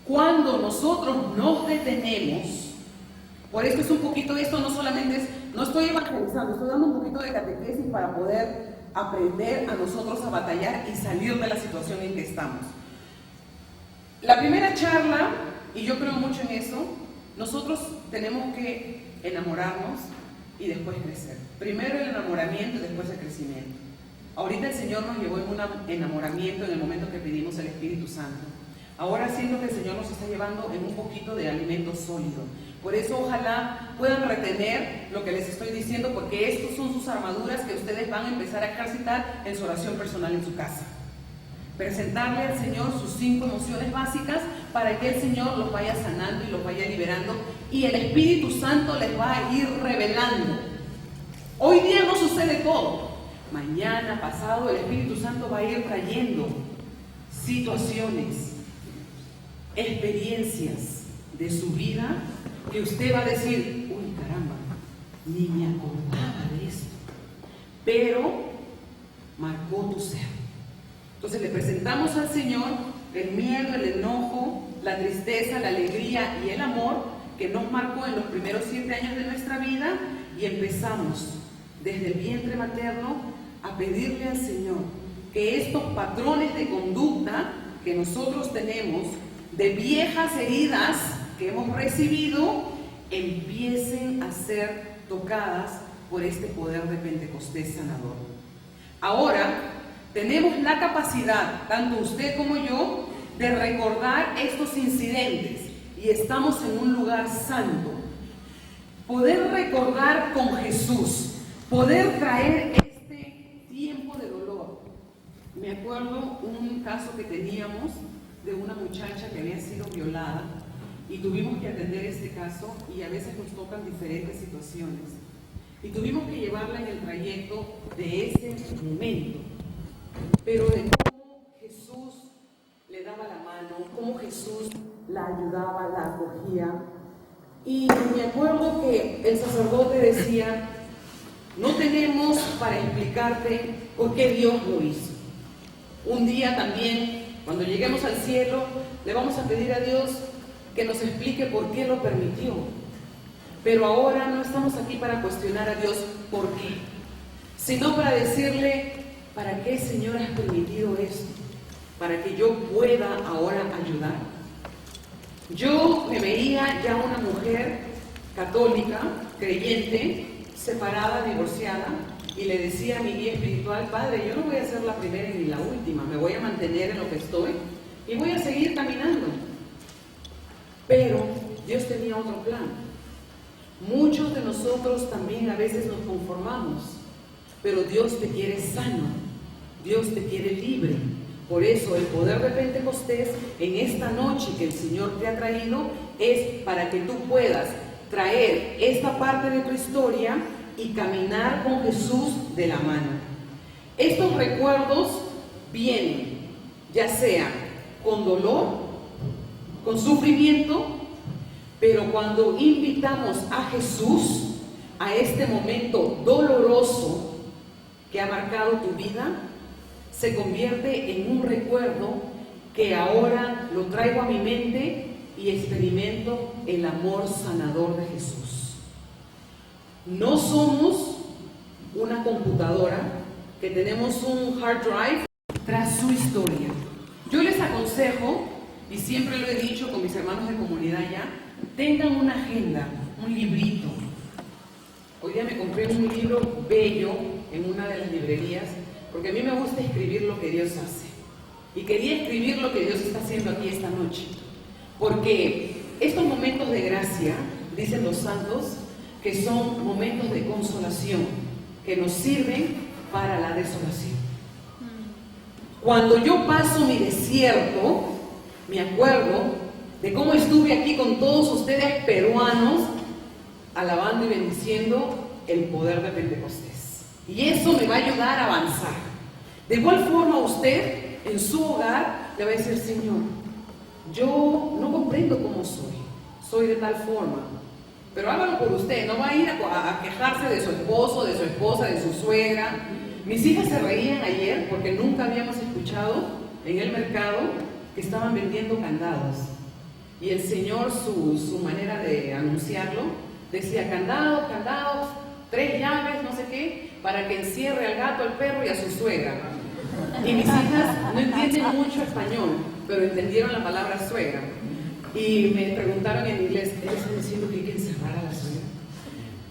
Cuando nosotros nos detenemos, por esto es un poquito, esto no solamente es, no estoy evangelizando, estoy dando un poquito de catequesis para poder aprender a nosotros a batallar y salir de la situación en que estamos. La primera charla, y yo creo mucho en eso, nosotros tenemos que enamorarnos y después crecer. Primero el enamoramiento y después el crecimiento. Ahorita el Señor nos llevó en un enamoramiento en el momento que pedimos el Espíritu Santo. Ahora siento que el Señor nos está llevando en un poquito de alimento sólido. Por eso ojalá puedan retener lo que les estoy diciendo, porque estos son sus armaduras que ustedes van a empezar a ejercitar en su oración personal en su casa. Presentarle al Señor sus 5 emociones básicas para que el Señor los vaya sanando y los vaya liberando, y el Espíritu Santo les va a ir revelando. Hoy día no sucede todo. Mañana, pasado, el Espíritu Santo va a ir trayendo situaciones, experiencias de su vida que usted va a decir, uy, caramba, ni me acordaba de esto, pero marcó tu ser. Entonces le presentamos al Señor el miedo, el enojo, la tristeza, la alegría y el amor que nos marcó en los primeros 7 años de nuestra vida, y empezamos desde el vientre materno a pedirle al Señor que estos patrones de conducta que nosotros tenemos, de viejas heridas que hemos recibido, empiecen a ser tocadas por este poder de Pentecostés sanador. Ahora tenemos la capacidad, tanto usted como yo, de recordar estos incidentes, y estamos en un lugar santo. Poder recordar con Jesús, poder traer este tiempo de dolor. Me acuerdo un caso que teníamos de una muchacha que había sido violada, y tuvimos que atender este caso, y a veces nos tocan diferentes situaciones, y tuvimos que llevarla en el trayecto de ese momento, pero de cómo Jesús le daba la mano, cómo Jesús la ayudaba, la acogía. Y me acuerdo que el sacerdote decía, no tenemos para explicarte por qué Dios lo hizo. Un día también, cuando lleguemos al cielo, le vamos a pedir a Dios que nos explique por qué lo permitió. Pero ahora no estamos aquí para cuestionar a Dios por qué, sino para decirle, ¿para qué, Señor, has permitido esto? Para que yo pueda ahora ayudar. Yo me veía ya una mujer católica, creyente, separada, divorciada, y le decía a mi guía espiritual: Padre, yo no voy a ser la primera ni la última, me voy a mantener en lo que estoy y voy a seguir caminando. Pero Dios tenía otro plan. Muchos de nosotros también a veces nos conformamos, pero Dios te quiere sano, Dios te quiere libre. Por eso el poder de Pentecostés en esta noche que el Señor te ha traído es para que tú puedas traer esta parte de tu historia y caminar con Jesús de la mano. Estos recuerdos vienen ya sea con dolor, con sufrimiento, pero cuando invitamos a Jesús a este momento doloroso que ha marcado tu vida, se convierte en un recuerdo que ahora lo traigo a mi mente y experimento el amor sanador de Jesús. No somos una computadora que tenemos un hard drive tras su historia. Yo les aconsejo, y siempre lo he dicho con mis hermanos de comunidad ya, tengan una agenda, un librito. Hoy día me compré un libro bello en una de las librerías, porque a mí me gusta escribir lo que Dios hace. Y quería escribir lo que Dios está haciendo aquí esta noche. Porque estos momentos de gracia, dicen los santos, que son momentos de consolación, que nos sirven para la desolación. Cuando yo paso mi desierto, me acuerdo de cómo estuve aquí con todos ustedes peruanos, alabando y bendiciendo el poder de Pentecostés. Y eso me va a ayudar a avanzar. De igual forma usted, en su hogar, le va a decir: Señor, yo no comprendo cómo soy de tal forma, pero hágalo por usted, no va a ir a quejarse de su esposo, de su esposa, de su suegra. Mis hijas se reían ayer porque nunca habíamos escuchado en el mercado que estaban vendiendo candados. Y el Señor, su manera de anunciarlo, decía: candados, 3 llaves, no sé qué, para que encierre al gato, al perro y a su suegra. Y mis hijas no entienden mucho español, pero entendieron la palabra suegra. Y me preguntaron en inglés: ¿ellos están diciendo que hay que encerrar a la suegra?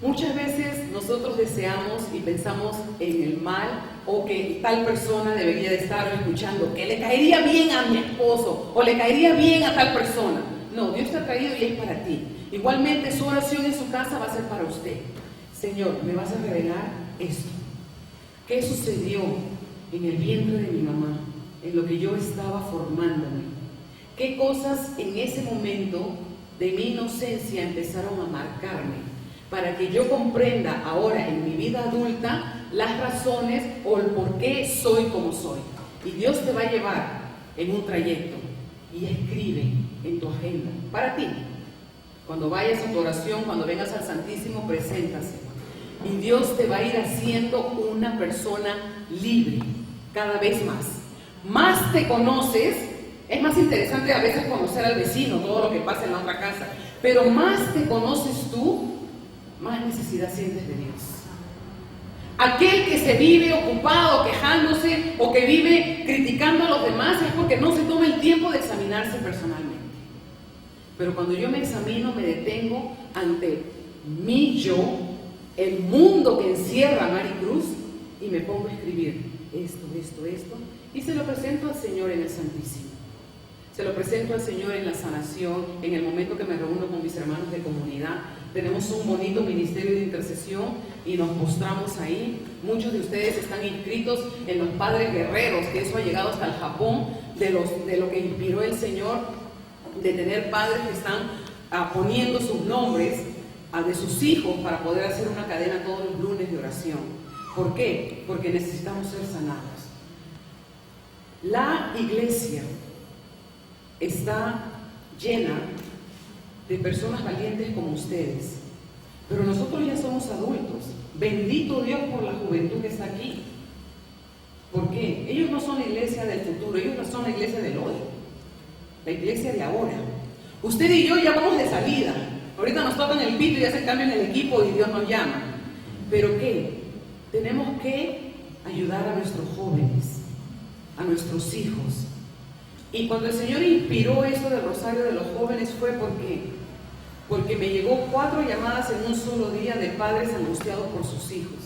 Muchas veces nosotros deseamos y pensamos en el mal, o que tal persona debería de estar escuchando, que le caería bien a mi esposo, o le caería bien a tal persona. No, Dios te ha traído y es para ti. Igualmente su oración en su casa va a ser para usted. Señor, me vas a revelar esto. ¿Qué sucedió en el vientre de mi mamá, en lo que yo estaba formándome? ¿Qué cosas en ese momento de mi inocencia empezaron a marcarme? Para que yo comprenda ahora en mi vida adulta las razones o el por qué soy como soy. Y Dios te va a llevar en un trayecto y escribe en tu agenda, para ti. Cuando vayas a tu oración, cuando vengas al Santísimo, preséntase. Y Dios te va a ir haciendo una persona libre cada vez más. Más te conoces, es más interesante a veces conocer al vecino, todo lo que pasa en la otra casa, pero más te conoces tú, más necesidad sientes de Dios. Aquel que se vive ocupado, quejándose, o que vive criticando a los demás, es porque no se toma el tiempo de examinarse personalmente. Pero cuando yo me examino, me detengo ante mi yo, el mundo que encierra a Maricruz, y me pongo a escribir esto, y se lo presento al Señor en el Santísimo. Se lo presento al Señor en la sanación, en el momento que me reúno con mis hermanos de comunidad. Tenemos un bonito ministerio de intercesión y nos postramos ahí. Muchos de ustedes están inscritos en los Padres Guerreros, que eso ha llegado hasta el Japón, de lo que inspiró el Señor, de tener padres que están poniendo sus nombres de sus hijos para poder hacer una cadena todos los lunes de oración. ¿Por qué? Porque necesitamos ser sanados. La iglesia está llena de personas valientes como ustedes, pero nosotros ya somos adultos. Bendito Dios por la juventud que está aquí. ¿Por qué? Ellos no son la iglesia del futuro, ellos no son la iglesia del hoy, la iglesia de ahora. Usted y yo ya vamos de salida. Ahorita nos tocan el pito y hacen cambio en el equipo y Dios nos llama. ¿Pero qué? Tenemos que ayudar a nuestros jóvenes, a nuestros hijos. Y cuando el Señor inspiró eso del rosario de los jóvenes fue porque porque me llegó 4 llamadas en un solo día de padres angustiados por sus hijos.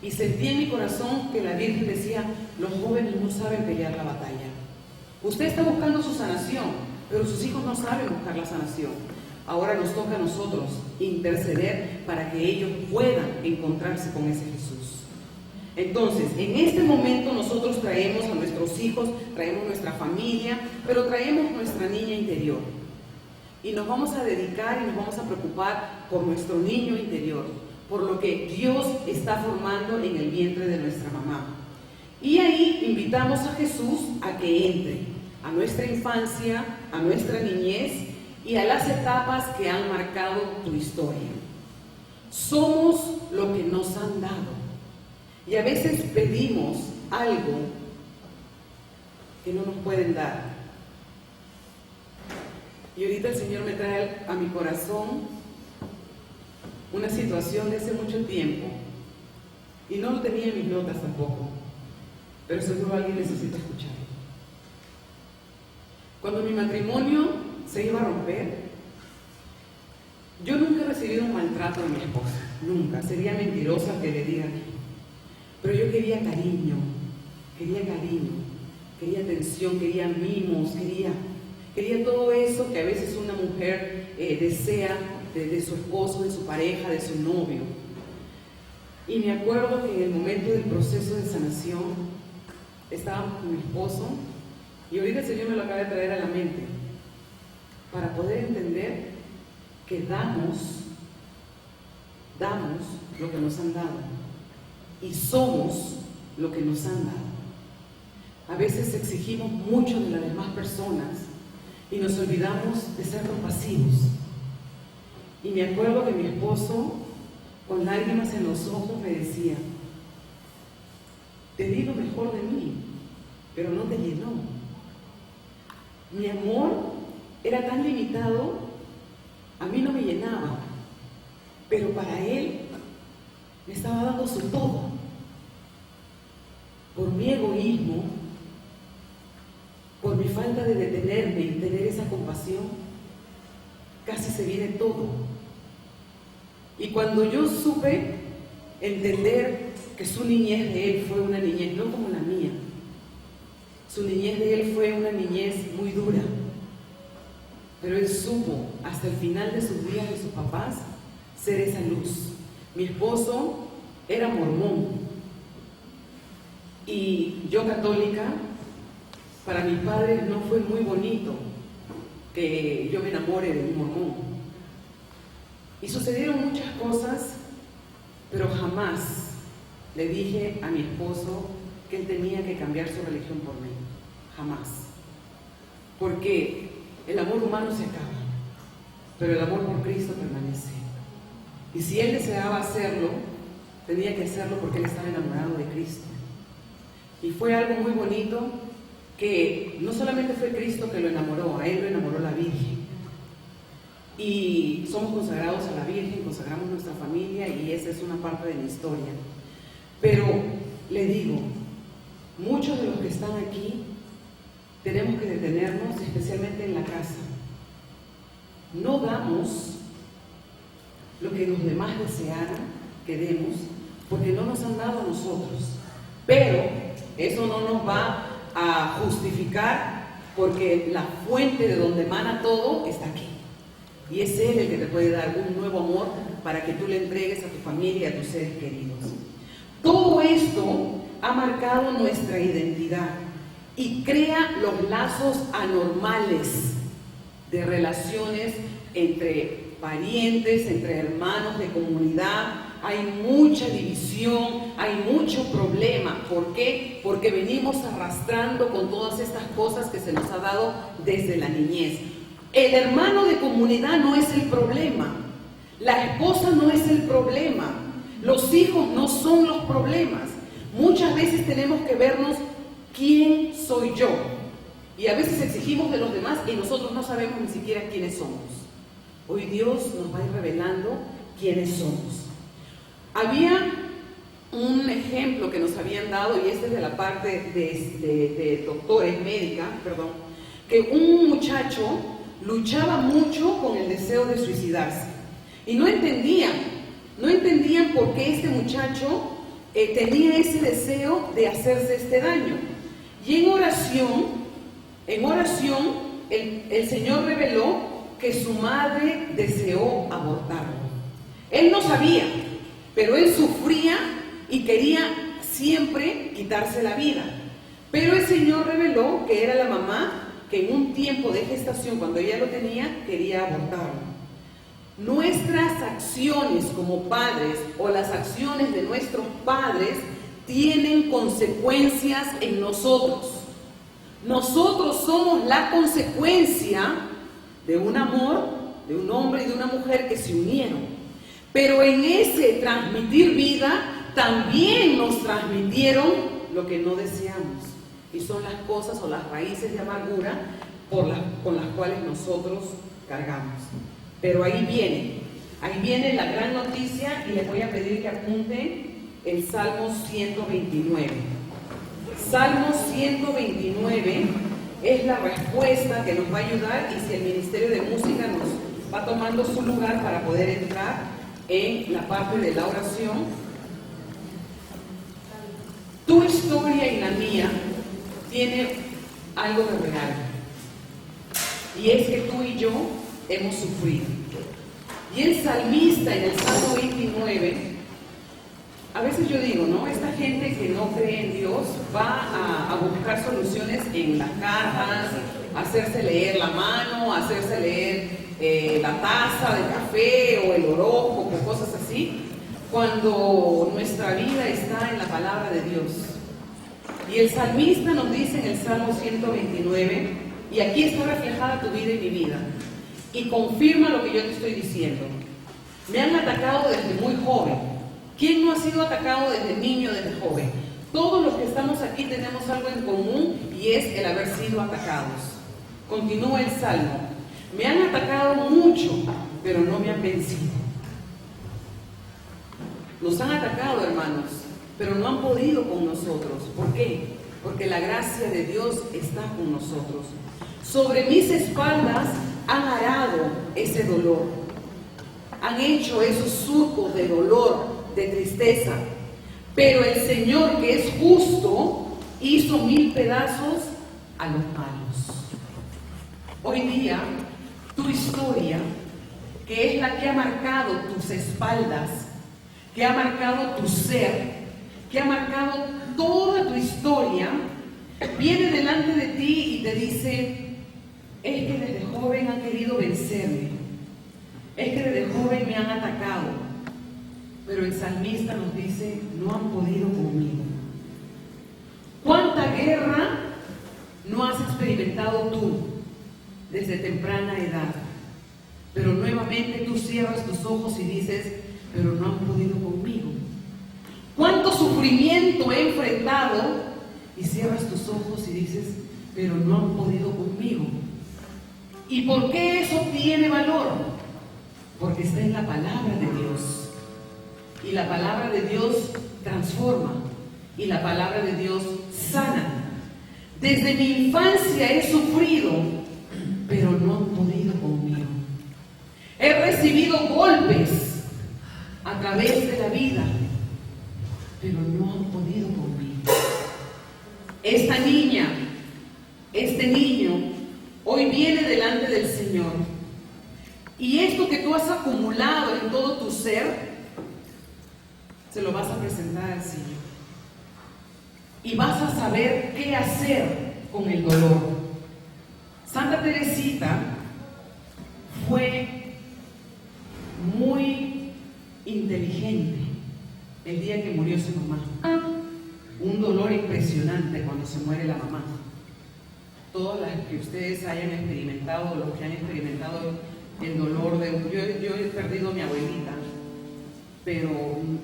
Y sentí en mi corazón que la Virgen decía, los jóvenes no saben pelear la batalla. Usted está buscando su sanación, pero sus hijos no saben buscar la sanación. Ahora nos toca a nosotros interceder para que ellos puedan encontrarse con ese Jesús. Entonces, en este momento nosotros traemos a nuestros hijos, traemos nuestra familia, pero traemos nuestra niña interior. Y nos vamos a dedicar y nos vamos a preocupar por nuestro niño interior, por lo que Dios está formando en el vientre de nuestra mamá. Y ahí invitamos a Jesús a que entre a nuestra infancia, a nuestra niñez y a las etapas que han marcado tu historia. Somos lo que nos han dado. Y a veces pedimos algo que no nos pueden dar. Y ahorita el Señor me trae a mi corazón una situación de hace mucho tiempo. Y no lo tenía en mis notas tampoco, pero seguro alguien necesita escuchar. Cuando mi matrimonio se iba a romper, yo nunca he recibido un maltrato de mi esposa. Nunca. Sería mentirosa que le diga que. Pero yo quería cariño, quería atención, quería mimos, quería todo eso que a veces una mujer desea de su esposo, de su pareja, de su novio. Y me acuerdo que en el momento del proceso de sanación estábamos con mi esposo y ahorita el Señor me lo acaba de traer a la mente para poder entender que damos lo que nos han dado. Y somos lo que nos han dado. A veces exigimos mucho de las demás personas y nos olvidamos de ser compasivos. Y me acuerdo que mi esposo, con lágrimas en los ojos, me decía, te di lo mejor de mí, pero no te llenó. Mi amor era tan limitado, a mí no me llenaba, pero para él me estaba dando su todo. Por mi egoísmo, por mi falta de detenerme y tener esa compasión, casi se viene todo. Y cuando yo supe entender que su niñez de él fue una niñez no como la mía, su niñez de él fue una niñez muy dura, pero él supo hasta el final de sus días de sus papás ser esa luz. Mi esposo era mormón y yo católica. Para mis padres no fue muy bonito que yo me enamore de un mormón. Y sucedieron muchas cosas, pero jamás le dije a mi esposo que él tenía que cambiar su religión por mí. Jamás. Porque el amor humano se acaba, pero el amor por Cristo permanece. Y si él deseaba hacerlo, tenía que hacerlo porque él estaba enamorado de Cristo. Y fue algo muy bonito que no solamente fue Cristo que lo enamoró, a él lo enamoró la Virgen. Y somos consagrados a la Virgen, consagramos nuestra familia y esa es una parte de mi historia. Pero le digo, muchos de los que están aquí tenemos que detenernos, especialmente en la casa. No damos lo que los demás desearan que demos, porque no nos han dado a nosotros. Pero eso no nos va a justificar, porque la fuente de donde emana todo está aquí. Y es Él el que te puede dar un nuevo amor para que tú le entregues a tu familia y a tus seres queridos. Todo esto ha marcado nuestra identidad y crea los lazos anormales de relaciones entre parientes, entre hermanos de comunidad. Hay mucha división, hay mucho problema. ¿Por qué? Porque venimos arrastrando con todas estas cosas que se nos ha dado desde la niñez. El hermano de comunidad no es el problema, la esposa no es el problema, los hijos no son los problemas. Muchas veces tenemos que vernos quién soy yo. Y a veces exigimos de los demás y nosotros no sabemos ni siquiera quiénes somos. Hoy Dios nos va a ir revelando quiénes somos. Había un ejemplo que nos habían dado, y este es de la parte de doctores, médica, perdón, que un muchacho luchaba mucho con el deseo de suicidarse. Y no entendían por qué este muchacho tenía ese deseo de hacerse este daño. Y en oración, el Señor reveló que su madre deseó abortarlo. Él no sabía, pero él sufría y quería siempre quitarse la vida. Pero el Señor reveló que era la mamá que en un tiempo de gestación, cuando ella lo tenía, quería abortarlo. Nuestras acciones como padres o las acciones de nuestros padres tienen consecuencias en nosotros. Nosotros somos la consecuencia de un amor, de un hombre y de una mujer que se unieron. Pero en ese transmitir vida también nos transmitieron lo que no deseamos. Y son las cosas o las raíces de amargura con las cuales nosotros cargamos. Pero ahí viene la gran noticia, y les voy a pedir que apunten el Salmo 129. Salmo 129 es la respuesta que nos va a ayudar, y si el Ministerio de Música nos va tomando su lugar para poder entrar en la parte de la oración. Tu historia y la mía tiene algo de real, y es que tú y yo hemos sufrido. Y el salmista en el Salmo 29, a veces yo digo, ¿no? Esta gente que no cree en Dios va a buscar soluciones en las cartas, hacerse leer la mano, hacerse leer la taza de café o el horóscopo, cosas así, cuando nuestra vida está en la palabra de Dios. Y el salmista nos dice en el Salmo 129, y aquí está reflejada tu vida y mi vida, y confirma lo que yo te estoy diciendo. Me han atacado desde muy joven. ¿Quién no ha sido atacado desde niño, desde joven? Todos los que estamos aquí tenemos algo en común, y es el haber sido atacados. Continúa el Salmo. Me han atacado mucho, pero no me han vencido. Nos han atacado, hermanos, pero no han podido con nosotros. ¿Por qué? Porque la gracia de Dios está con nosotros. Sobre mis espaldas han arado ese dolor, han hecho esos surcos de dolor, de tristeza, pero el Señor, que es justo, hizo 1000 pedazos a los malos. Hoy día, tu historia, que es la que ha marcado tus espaldas, que ha marcado tu ser, que ha marcado toda tu historia, viene delante de ti y te dice: es que desde joven han querido vencerme, es que desde joven me han atacado. Pero el salmista nos dice: no han podido conmigo. ¿Cuánta guerra no has experimentado tú desde temprana edad? Pero nuevamente tú cierras tus ojos y dices: pero no han podido conmigo. ¿Cuánto sufrimiento he enfrentado? Y cierras tus ojos y dices: pero no han podido conmigo. ¿Y por qué eso tiene valor? Porque está en la palabra de Dios. Y la palabra de Dios transforma. Y la palabra de Dios sana. Desde mi infancia he sufrido, pero no han podido conmigo. He recibido golpes a través de la vida, pero no han podido conmigo. Esta niña, este niño, hoy viene delante del Señor, y esto que tú has acumulado en todo tu ser, se lo vas a presentar al Señor. Y vas a saber qué hacer con el dolor. Santa Teresita fue muy inteligente el día que murió su mamá. Un dolor impresionante cuando se muere la mamá. Todas las que ustedes hayan experimentado, los que han experimentado el dolor de... Yo he perdido a mi abuelita, pero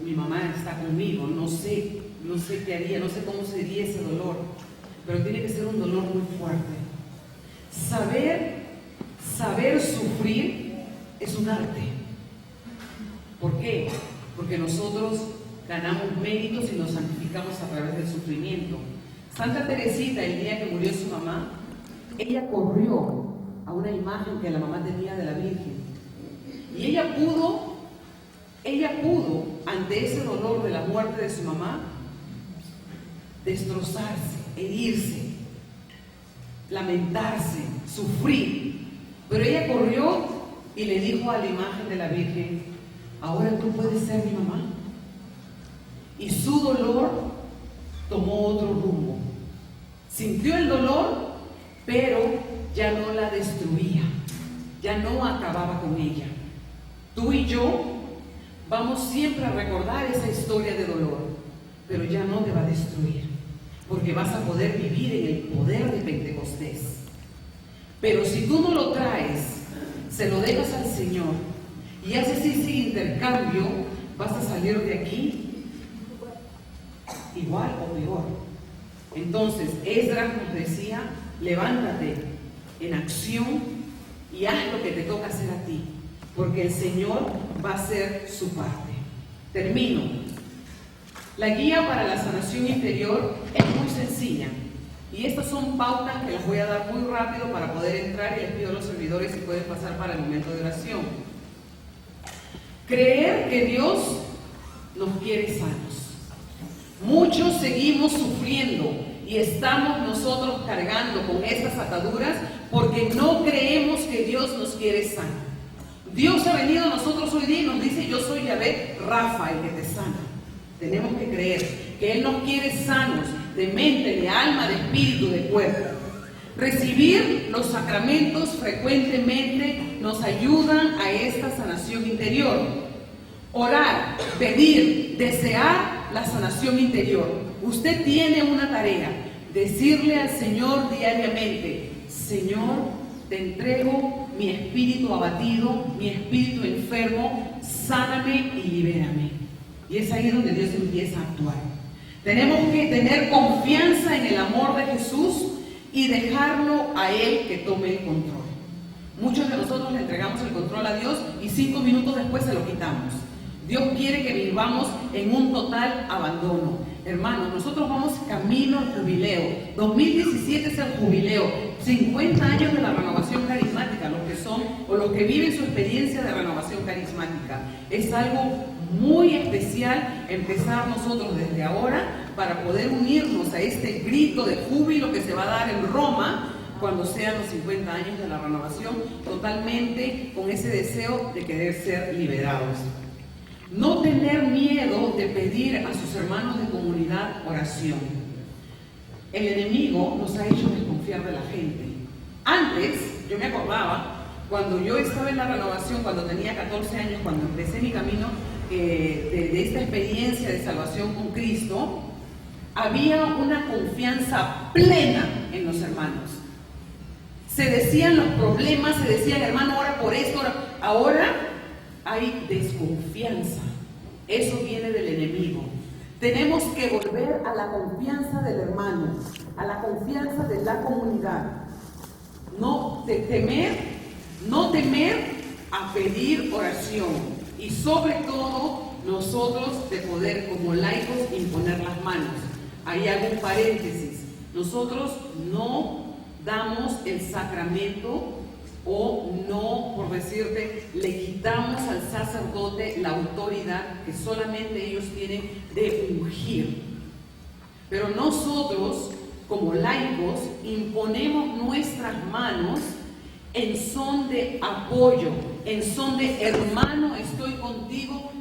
mi mamá está conmigo. No sé qué haría, no sé cómo sería ese dolor, pero tiene que ser un dolor muy fuerte. Saber sufrir es un arte. ¿Por qué? Porque nosotros ganamos méritos y nos santificamos a través del sufrimiento. Santa Teresita, el día que murió su mamá, ella corrió a a una imagen que la mamá tenía de la Virgen. Y ella pudo, ante ese dolor de la muerte de su mamá, destrozarse, herirse, lamentarse, sufrir. Pero ella corrió y le dijo a la imagen de la Virgen: ahora tú puedes ser mi mamá. Y su dolor tomó otro rumbo. Sintió el dolor, pero ya no la destruía, ya no acababa con ella. Tú y yo vamos siempre a recordar esa historia de dolor, pero ya no te va a destruir, porque vas a poder vivir en el poder de Pentecostés. Pero si tú no lo traes, se lo dejas al Señor y haces ese intercambio, vas a salir de aquí igual o peor. Entonces, Esdras nos decía: levántate en acción y haz lo que te toca hacer a ti, porque el Señor va a hacer su parte. Termino. La guía para la sanación interior es muy sencilla, y estas son pautas que las voy a dar muy rápido para poder entrar, y les pido a los servidores si pueden pasar para el momento de oración. Creer que Dios nos quiere sanos. Muchos seguimos sufriendo y estamos nosotros cargando con estas ataduras porque no creemos que Dios nos quiere sanos. Dios ha venido a nosotros hoy día y nos dice: yo soy Yahvé Rafa, el que te sana. Tenemos que creer que Él nos quiere sanos de mente, de alma, de espíritu, de cuerpo. Recibir los sacramentos frecuentemente nos ayudan a esta sanación interior. Orar, pedir, desear la sanación interior. Usted tiene una tarea: decirle al Señor diariamente: Señor, te entrego mi espíritu abatido, mi espíritu enfermo, sáname y libérame. Y es ahí donde Dios empieza a actuar. Tenemos que tener confianza en el amor de Jesús y dejarlo a Él que tome el control. Muchos de nosotros le entregamos el control a Dios y 5 minutos después se lo quitamos. Dios quiere que vivamos en un total abandono. Hermanos, nosotros vamos camino al jubileo. 2017 es el jubileo. 50 años de la renovación carismática, los que son o los que viven su experiencia de renovación carismática. Es algo muy especial empezar nosotros desde ahora para poder unirnos a este grito de júbilo que se va a dar en Roma cuando sean los 50 años de la renovación, totalmente con ese deseo de querer ser liberados. No tener miedo de pedir a sus hermanos de comunidad oración. El enemigo nos ha hecho desconfiar de la gente. Antes, yo me acordaba, cuando yo estaba en la renovación, cuando tenía 14 años, cuando empecé mi camino de esta experiencia de salvación con Cristo, había una confianza plena en los hermanos. Se decían los problemas, se decían: hermano, ora por esto, ora. Ahora hay desconfianza. Eso viene del enemigo. Tenemos que volver a la confianza del hermano, a la confianza de la comunidad. No temer a pedir oración. Y sobre todo, nosotros de poder como laicos imponer las manos. Ahí hago un paréntesis. Nosotros no damos el sacramento, o no, por decirte, le quitamos al sacerdote la autoridad que solamente ellos tienen de ungir. Pero nosotros, como laicos, imponemos nuestras manos en son de apoyo, en son de: hermano, estoy contigo,